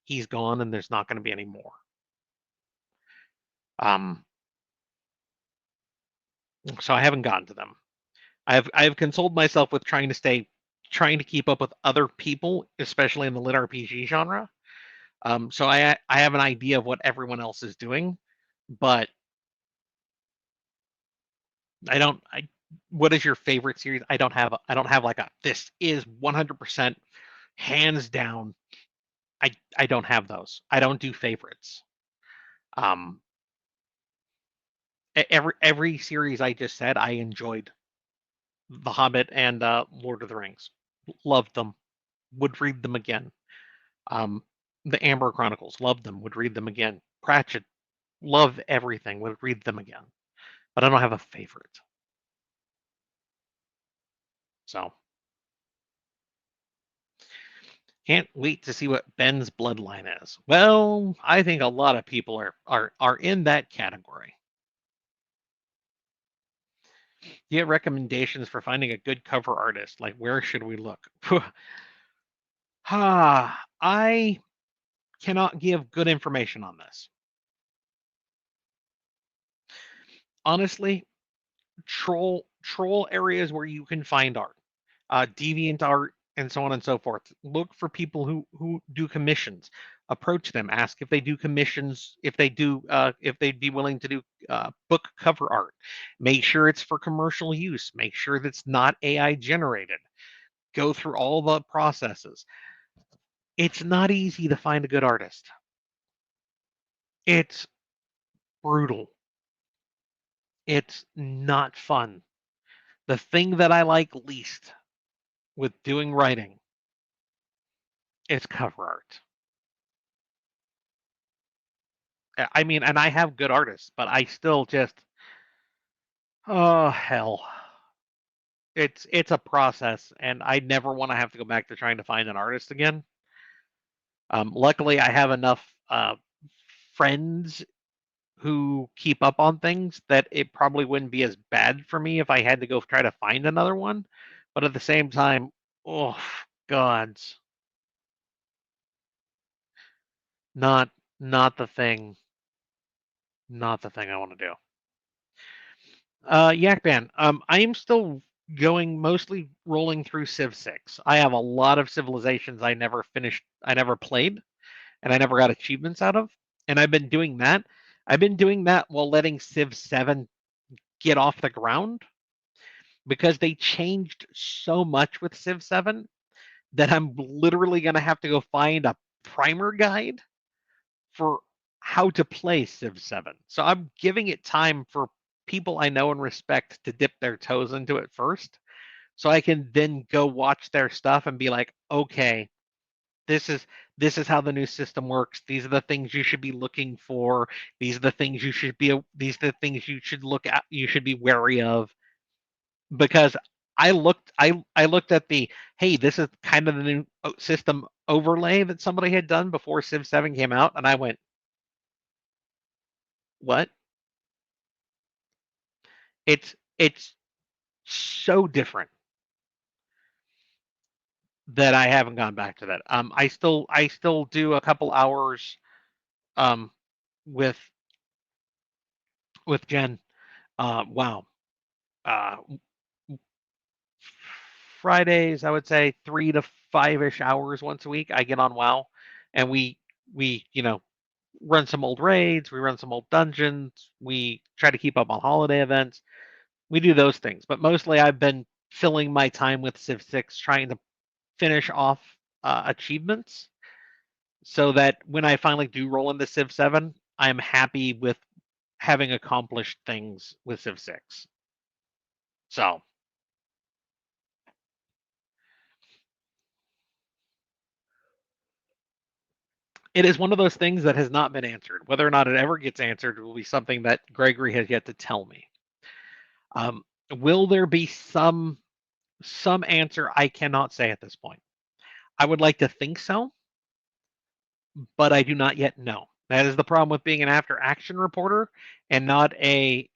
he's gone and there's not going to be any more. Um, so I haven't gotten to them. I've consoled myself with trying to keep up with other people, especially in the lit RPG genre. So I have an idea of what everyone else is doing, but I don't. What is your favorite series? I don't have. I don't have like a. This is 100% hands down. I don't have those. I don't do favorites. Um, every series I just said I enjoyed. The Hobbit and Lord of the Rings, loved them. Would read them again. Um, the Amber Chronicles, loved them. Would read them again. Pratchett, love everything. Would read them again. But I don't have a favorite. So can't wait to see what Ben's bloodline is. Well, I think a lot of people are in that category. Do you have recommendations for finding a good cover artist? Like, where should we look? I cannot give good information on this. Honestly, troll areas where you can find art, deviant art, and so on and so forth. Look for people who do commissions. Approach them. Ask if they do commissions. If they do, if they'd be willing to do book cover art. Make sure it's for commercial use. Make sure that's not AI generated. Go through all the processes. It's not easy to find a good artist. It's brutal. It's not fun. The thing that I like least with doing writing is cover art. I mean, and I have good artists, but I still just, oh hell, it's a process, and I never want to have to go back to trying to find an artist again. Luckily, I have enough friends who keep up on things that it probably wouldn't be as bad for me if I had to go try to find another one. But at the same time, oh gods, not not the thing, not the thing I want to do. Yak Band, I am still going mostly rolling through Civ 6. I have a lot of civilizations I never finished, I never played, and I never got achievements out of. And I've been doing that. I've been doing that while letting Civ 7 get off the ground because they changed so much with Civ 7 that I'm literally going to have to go find a primer guide for how to play Civ 7. So I'm giving it time for people I know and respect to dip their toes into it first, so I can then go watch their stuff and be like, okay, this is how the new system works. These are the things you should be looking for. These are the things you should be. These are the things you should look at. You should be wary of, because I looked at the, hey, this is kind of the new system overlay that somebody had done before Civ 7 came out, and I went, what? It's so different that I haven't gone back to that. I still do a couple hours um with Jen. Wow. Uh Fridays, I would say 3 to 5-ish hours once a week. I get on WoW, and we run some old raids, we run some old dungeons, we try to keep up on holiday events. We do those things, but mostly I've been filling my time with Civ 6 trying to finish off achievements so that when I finally do roll into Civ 7, I'm happy with having accomplished things with Civ 6. So it is one of those things that has not been answered. Whether or not it ever gets answered will be something that Gregory has yet to tell me. Will there be some answer? I cannot say at this point. I would like to think so, but I do not yet know. That is the problem with being an after action reporter and not a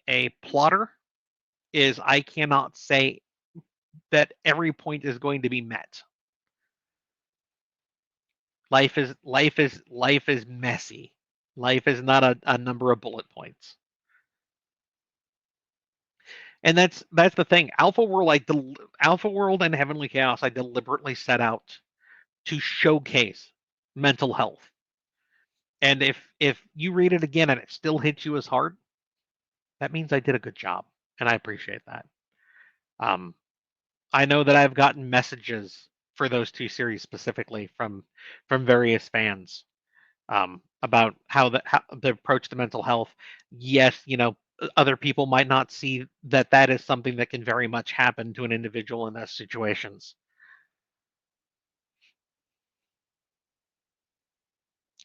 plotter, is I cannot say that every point is going to be met. Life is messy. Life is not a number of bullet points. And that's the thing. Alpha World and Heavenly Chaos, I deliberately set out to showcase mental health. And if you read it again and it still hits you as hard, that means I did a good job. and I appreciate that. I know that I've gotten messages for those two series specifically from various fans about how the approach to mental health. Yes, other people might not see that that is something that can very much happen to an individual in those situations.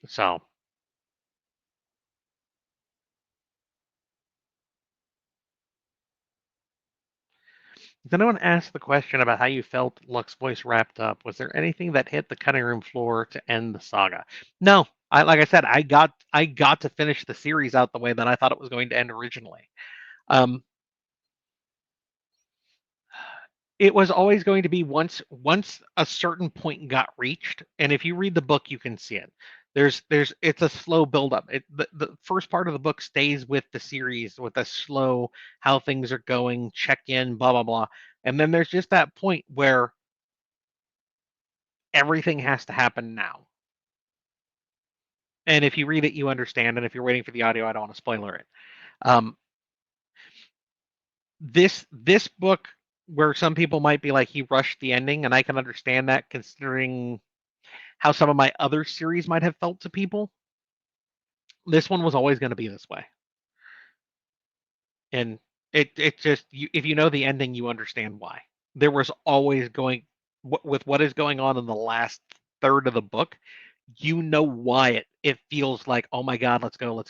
So, does anyone ask the question about how you felt Luck's voice wrapped up? Was there anything that hit the cutting room floor to end the saga? No. Like I said, I got to finish the series out the way that I thought it was going to end originally. Um, it was always going to be once a certain point got reached, and if you read the book, you can see it. It's a slow buildup. The first part of the book stays with the series with a slow how things are going, check in, blah blah blah, and then there's just that point where everything has to happen now. And if you read it, you understand. And if you're waiting for the audio, I don't want to spoiler it. This book, where some people might be like he rushed the ending, and I can understand that considering how some of my other series might have felt to people. This one was always going to be this way, and it just if you know the ending, you understand why. There was always going with what is going on in the last third of the book. You know why it feels like, oh my god, let's go,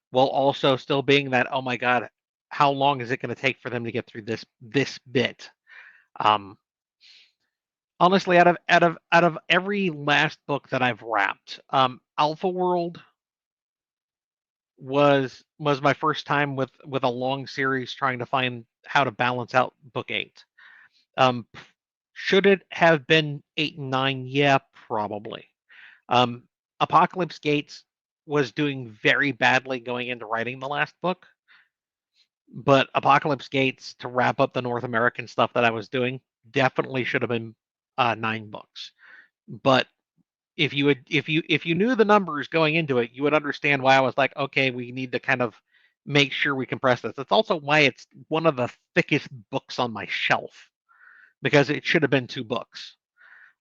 while also still being that, oh my god, how long is it going to take for them to get through this bit? Honestly, out of every last book that I've wrapped, Alpha World was my first time with a long series trying to find how to balance out book 8. Should it have been 8 and 9? Yeah, probably. Apocalypse Gates was doing very badly going into writing the last book, but Apocalypse Gates, to wrap up the North American stuff that I was doing, definitely should have been 9 books. But if you knew the numbers going into it, you would understand why I was like, okay, we need to kind of make sure we compress this. It's also why it's one of the thickest books on my shelf, because it should have been 2 books.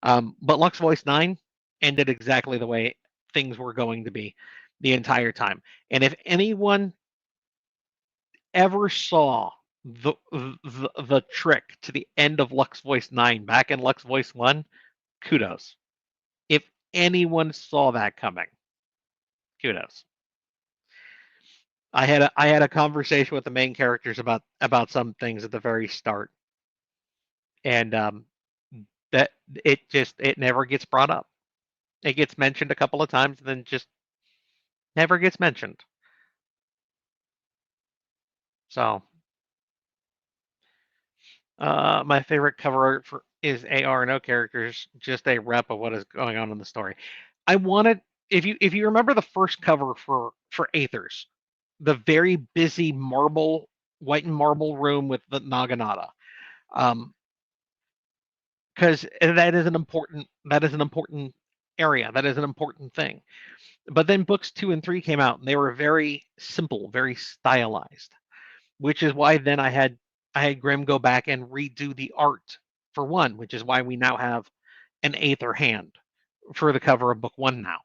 But Lux Voice 9 ended exactly the way things were going to be the entire time. And if anyone ever saw the trick to the end of Lux Voice 9 back in Lux Voice 1, kudos. If anyone saw that coming, kudos. I had a conversation with the main characters about some things at the very start, and that it never gets brought up. It gets mentioned a couple of times, and then just never gets mentioned. So, my favorite cover art is AR and O characters, just a rep of what is going on in the story. I wanted, if you remember the first cover for Aethers, the very busy white and marble room with the Naginata, because that is an important area, that is an important thing. But then books 2 and 3 came out, and they were very simple, very stylized, which is why then I had Grimm go back and redo the art for 1, which is why we now have an Aether hand for the cover of book 1 now,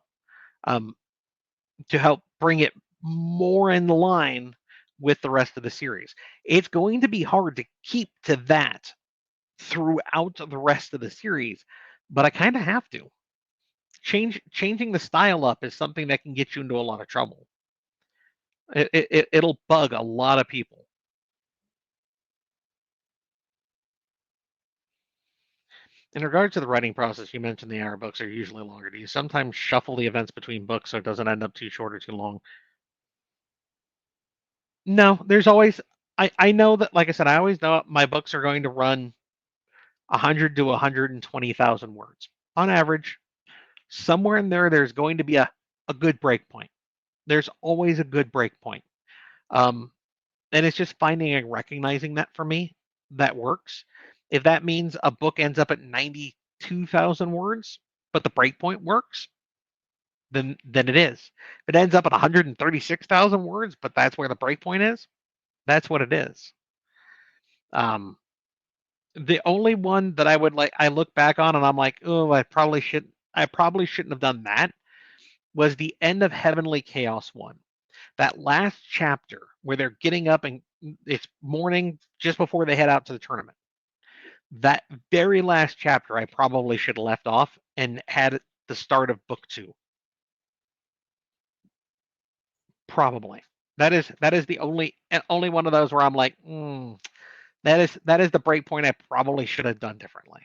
to help bring it more in line with the rest of the series. It's going to be hard to keep to that throughout the rest of the series, but I kind of have to. Changing the style up is something that can get you into a lot of trouble. It'll bug a lot of people. In regards to the writing process, you mentioned the AR books are usually longer. Do you sometimes shuffle the events between books so it doesn't end up too short or too long? No, there's always. I know that, like I said, I always know my books are going to run 100 to 120,000 words on average. Somewhere in there, there's going to be a good break point. There's always a good break point. And it's just finding and recognizing that for me that works. If that means a book ends up at 92,000 words, but the breakpoint works, then it is. If it ends up at 136,000 words, but that's where the breakpoint is, That's what it is. The only one that I look back on and I'm like, oh, I probably shouldn't have done that, was the end of Heavenly Chaos 1. That last chapter where they're getting up and it's morning just before they head out to the tournament. That very last chapter I probably should have left off and had the start of book 2. Probably. That is the only one of those where I'm like, that is the break point I probably should have done differently.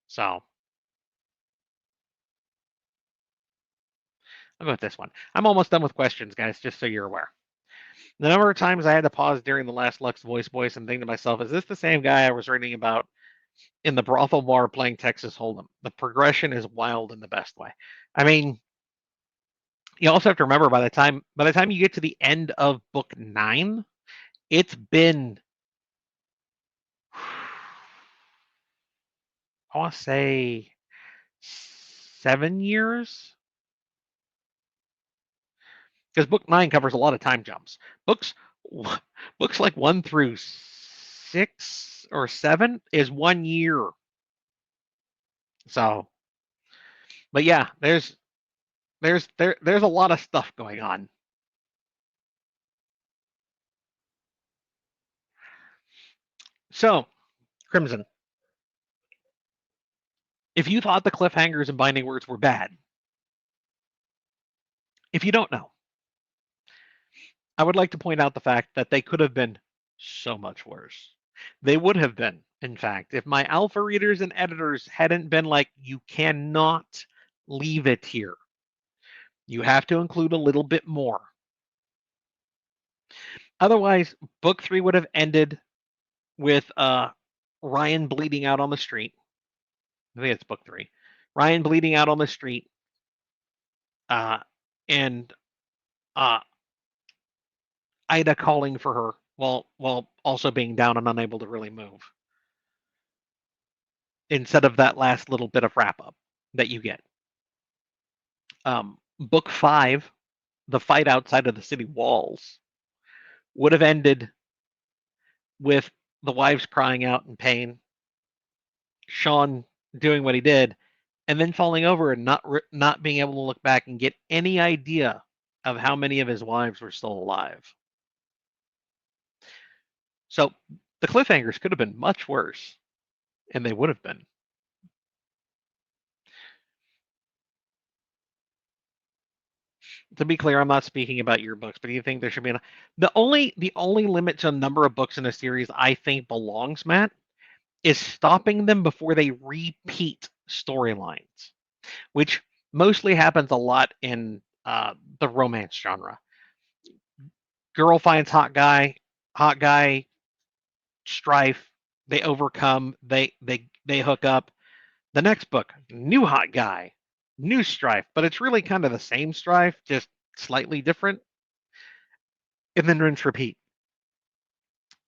So I'll go with this one. I'm almost done with questions, guys, just so you're aware. The number of times I had to pause during the last Lux voice and think to myself, is this the same guy I was reading about in the brothel bar playing Texas Hold'em? The progression is wild in the best way. I mean, you also have to remember by the time you get to the end of book 9, it's been, I want to say 7 years, because book 9 covers a lot of time jumps. Books like 1 through 6 or 7 is 1 year. So, but yeah, there's a lot of stuff going on. So, Crimson, if you thought the cliffhangers and binding words were bad, if you don't know, I would like to point out the fact that they could have been so much worse. They would have been, in fact, if my alpha readers and editors hadn't been like, you cannot leave it here. You have to include a little bit more. Otherwise, book 3 would have ended with Ryan bleeding out on the street. I think it's book 3. Ryan bleeding out on the street, and Ida calling for her while also being down and unable to really move. Instead of that last little bit of wrap up that you get. Book 5, the fight outside of the city walls, would have ended with the wives crying out in pain, Sean doing what he did, and then falling over and not being able to look back and get any idea of how many of his wives were still alive. So the cliffhangers could have been much worse, and they would have been. To be clear, I'm not speaking about your books, but do you think there should be the only limit to a number of books in a series I think belongs, Matt, is stopping them before they repeat storylines, which mostly happens a lot in the romance genre. Girl finds hot guy, strife, they overcome, they hook up. The next book, new hot guy, new strife, but it's really kind of the same strife, just slightly different. And then rinse, repeat.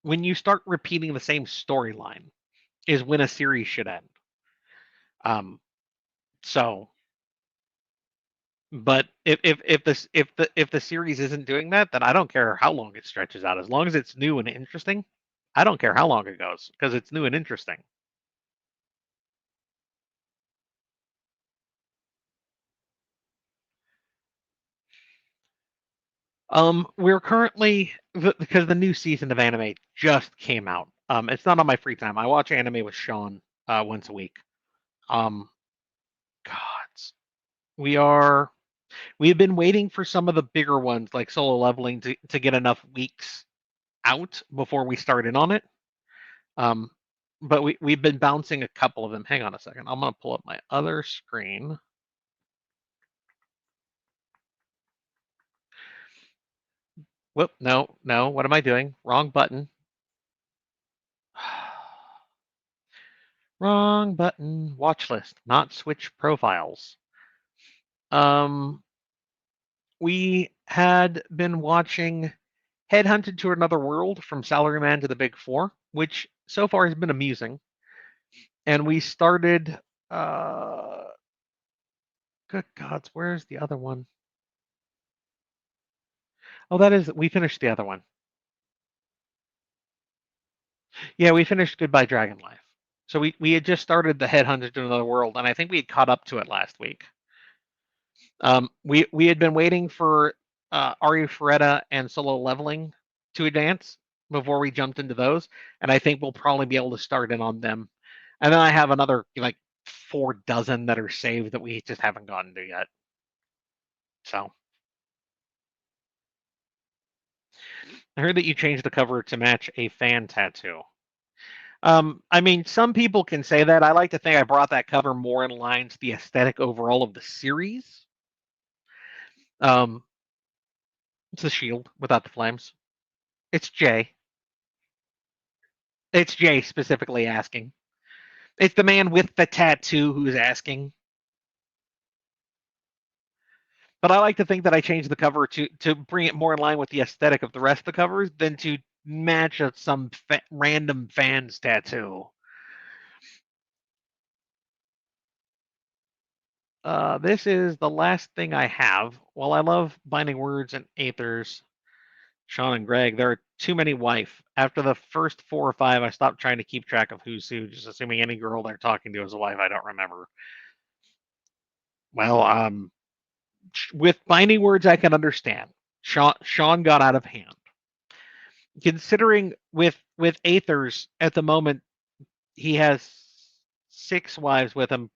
When you start repeating the same storyline is when a series should end. But if the series isn't doing that, then I don't care how long it stretches out. As long as it's new and interesting, I don't care how long it goes because it's new and interesting. We're currently, because the new season of anime just came out. It's not on my free time. I watch anime with Sean once a week. Gods, we've been waiting for some of the bigger ones like Solo Leveling to get enough weeks out before we start in on it. But we've been bouncing a couple of them. Hang on a second. I'm gonna pull up my other screen. Whoop, no, what am I doing? Wrong button. Wrong button. Watch list, not switch profiles. We had been watching Headhunted to Another World from Salaryman to the Big Four, which so far has been amusing. And we started, good gods, where's the other one? Oh, we finished the other one. Yeah, we finished Goodbye Dragon Life. So we had just started the Headhunter to Another World, and I think we had caught up to it last week. We had been waiting for Ari Ferretta and Solo Leveling to advance before we jumped into those, and I think we'll probably be able to start in on them. And then I have another like 4 dozen that are saved that we just haven't gotten to yet. So I heard that you changed the cover to match a fan tattoo. I mean, some people can say that. I like to think I brought that cover more in line to the aesthetic overall of the series. It's the shield without the flames. It's Jay. It's Jay specifically asking. It's the man with the tattoo who's asking. But I like to think that I changed the cover to bring it more in line with the aesthetic of the rest of the covers than to match some random fan's tattoo. This is the last thing I have. While I love Binding Words and Aethers, Sean and Greg, there are too many wife. After the first 4 or 5, I stopped trying to keep track of who's who, just assuming any girl they're talking to is a wife I don't remember. Well, with Binding Words, I can understand. Sean got out of hand. Considering with Aethers at the moment, he has 6 wives with him,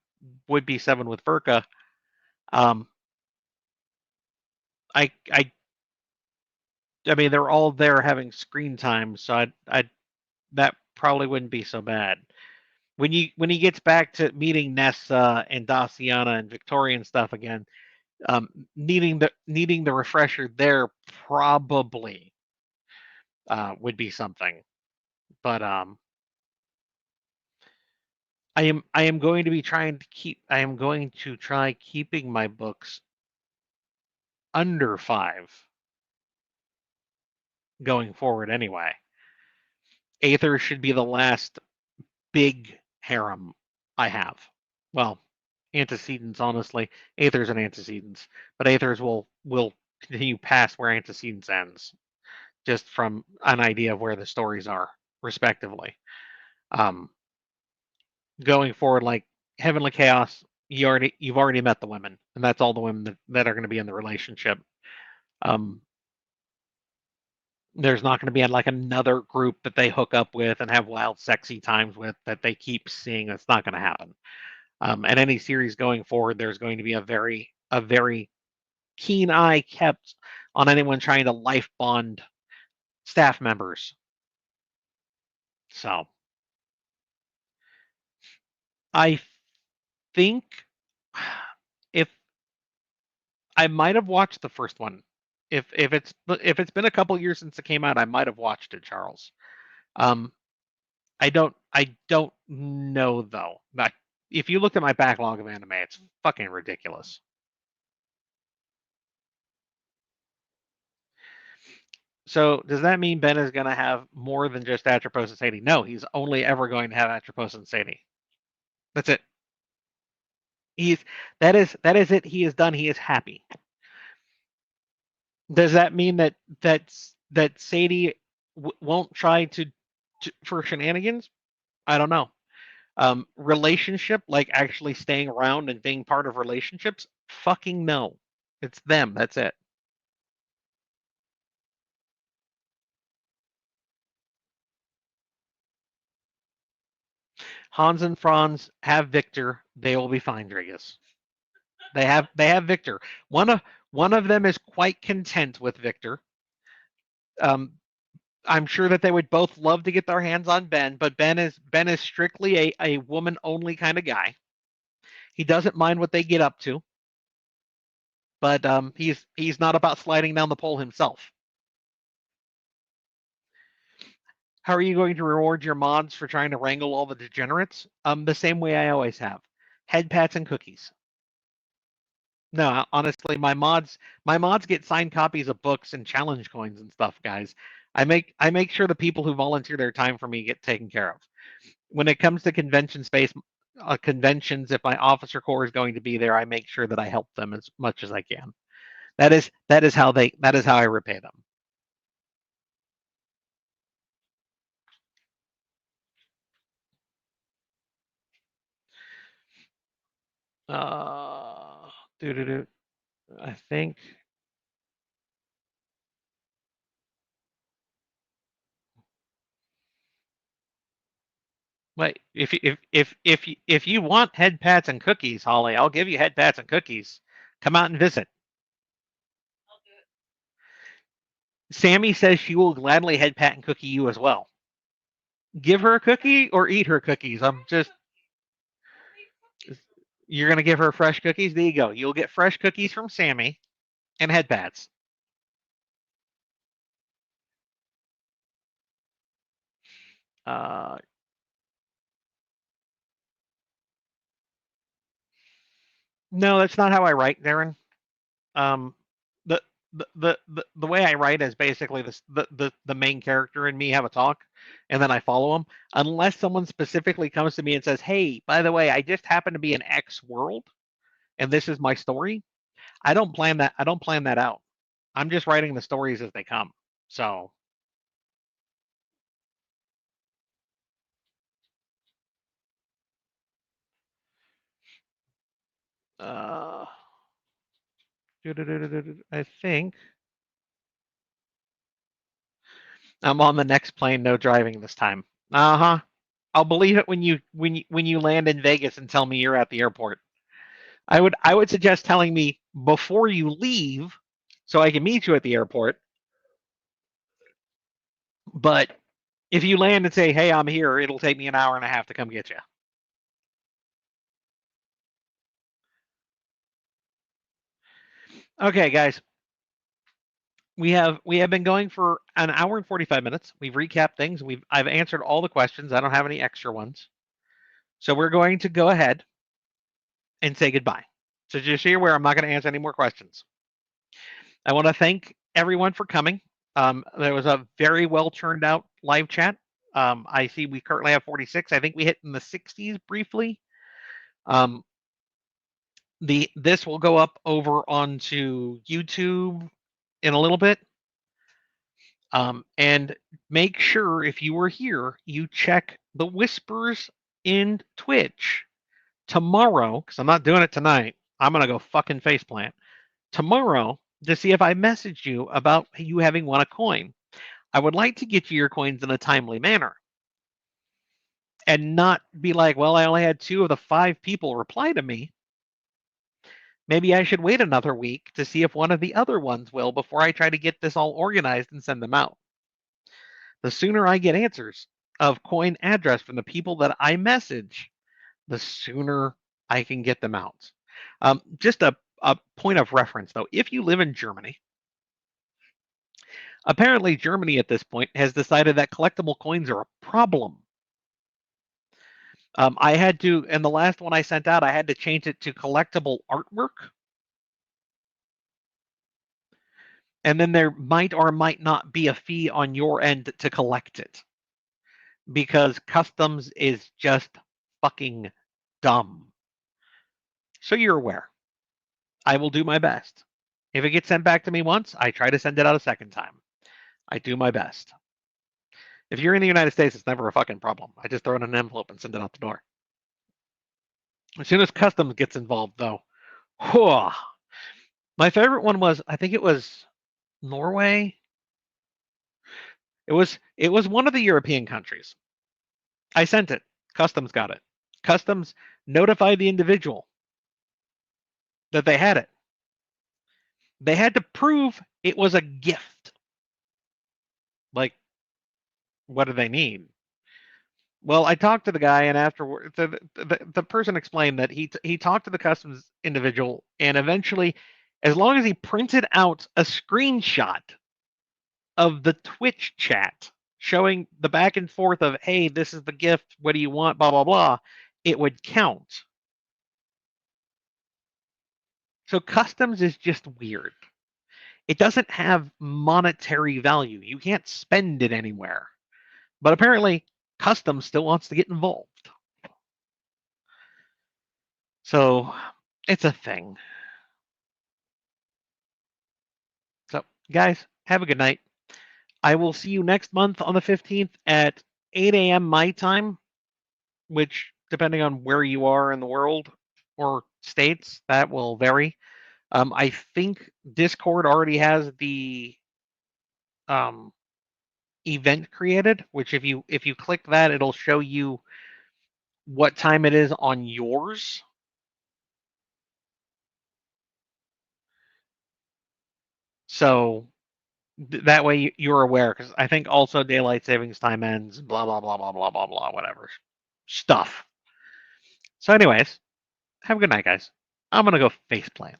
would be 7 with Verka. I mean, they're all there having screen time, so I that probably wouldn't be so bad. When he gets back to meeting Nessa and Daciana and Victoria and stuff again, needing the refresher there probably would be something. But I am going to be trying to keep. I am going to try keeping my books under 5 going forward anyway. Aether should be the last big harem I have. Well, antecedents, honestly. Aether's and antecedents. But Aether's will continue past where antecedents ends, just from an idea of where the stories are, respectively. Going forward, like Heavenly Chaos, you've already met the women, and that's all the women that are going to be in the relationship. There's not going to be like another group that they hook up with and have wild, sexy times with that they keep seeing. That's not going to happen. And any series going forward, there's going to be a very keen eye kept on anyone trying to life bond staff members. So I think if I might have watched the first one, if it's been a couple years since it came out, I might have watched it, Charles. I don't know though. Like, if you look at my backlog of anime, it's fucking ridiculous. So does that mean Ben is going to have more than just Atropos and Sadie? No, he's only ever going to have Atropos and Sadie. That's it. That is it. He is done. He is happy. Does that mean that Sadie won't try to for shenanigans? I don't know. Relationship, like actually staying around and being part of relationships? Fucking no. It's them. That's it. Hans and Franz have Victor. They will be fine, Dragus. They have Victor. One of them is quite content with Victor. I'm sure that they would both love to get their hands on Ben, but Ben is strictly a woman only kind of guy. He doesn't mind what they get up to, but he's not about sliding down the pole himself. How are you going to reward your mods for trying to wrangle all the degenerates? The same way I always have. Head pats and cookies. No, honestly, my mods get signed copies of books and challenge coins and stuff, guys. I make sure the people who volunteer their time for me get taken care of. When it comes to convention space conventions, if my officer corps is going to be there, I make sure that I help them as much as I can. That is how I repay them. Doo-doo-doo. I think. Wait, if you want head pats and cookies, Holly, I'll give you head pats and cookies. Come out and visit. Sammy says she will gladly head pat and cookie you as well. Give her a cookie or eat her cookies. You're gonna give her fresh cookies. There you go. You'll get fresh cookies from Sammy and head pats. No, that's not how I write, Darren. The the way I write is basically the main character and me have a talk, and then I follow them. Unless someone specifically comes to me and says, "Hey, by the way, I just happen to be in X world, and this is my story." I don't plan that. I don't plan that out. I'm just writing the stories as they come. So. I think I'm on the next plane, no driving this time. Uh-huh. I'll believe it when you land in Vegas and tell me you're at the airport. I would suggest telling me before you leave so I can meet you at the airport. But if you land and say, "Hey, I'm here," it'll take me an hour and a half to come get you. Okay, guys. We have been going for an hour and 45 minutes. We've recapped things. I've answered all the questions. I don't have any extra ones. So we're going to go ahead and say goodbye. So just so you're aware, I'm not going to answer any more questions. I want to thank everyone for coming. There was a very well turned out live chat. I see we currently have 46. I think we hit in the 60s briefly. This will go up over onto YouTube in a little bit. And make sure if you were here, you check the whispers in Twitch tomorrow, because I'm not doing it tonight. I'm going to go fucking faceplant tomorrow to see if I messaged you about you having won a coin. I would like to get you your coins in a timely manner and not be like, well, I only had 2 of the 5 people reply to me. Maybe I should wait another week to see if one of the other ones will before I try to get this all organized and send them out. The sooner I get answers of coin address from the people that I message, the sooner I can get them out. Just a point of reference, though. If you live in Germany, apparently Germany at this point has decided that collectible coins are a problem. I had to, and the last one I sent out, I had to change it to collectible artwork. And then there might or might not be a fee on your end to collect it. Because customs is just fucking dumb. So you're aware. I will do my best. If it gets sent back to me once, I try to send it out a second time. I do my best. If you're in the United States, it's never a fucking problem. I just throw it in an envelope and send it out the door. As soon as customs gets involved, though, whew, my favorite one was, I think it was Norway. It was one of the European countries. I sent it. Customs got it. Customs notified the individual that they had it. They had to prove it was a gift. Like, what do they need? Well, I talked to the guy, and afterward, the person explained that he talked to the customs individual, and eventually, as long as he printed out a screenshot of the Twitch chat showing the back and forth of, hey, this is the gift, what do you want, blah, blah, blah, it would count. So customs is just weird. It doesn't have monetary value. You can't spend it anywhere. But apparently, customs still wants to get involved. So it's a thing. So, guys, have a good night. I will see you next month on the 15th at 8 a.m. my time, which, depending on where you are in the world, or states, that will vary. I think Discord already has the event created, which if you click that, it'll show you what time it is on yours. So that way you're aware, because I think also daylight savings time ends, blah blah blah blah blah blah blah, whatever stuff. So, anyways, have a good night, guys. I'm gonna go face plant.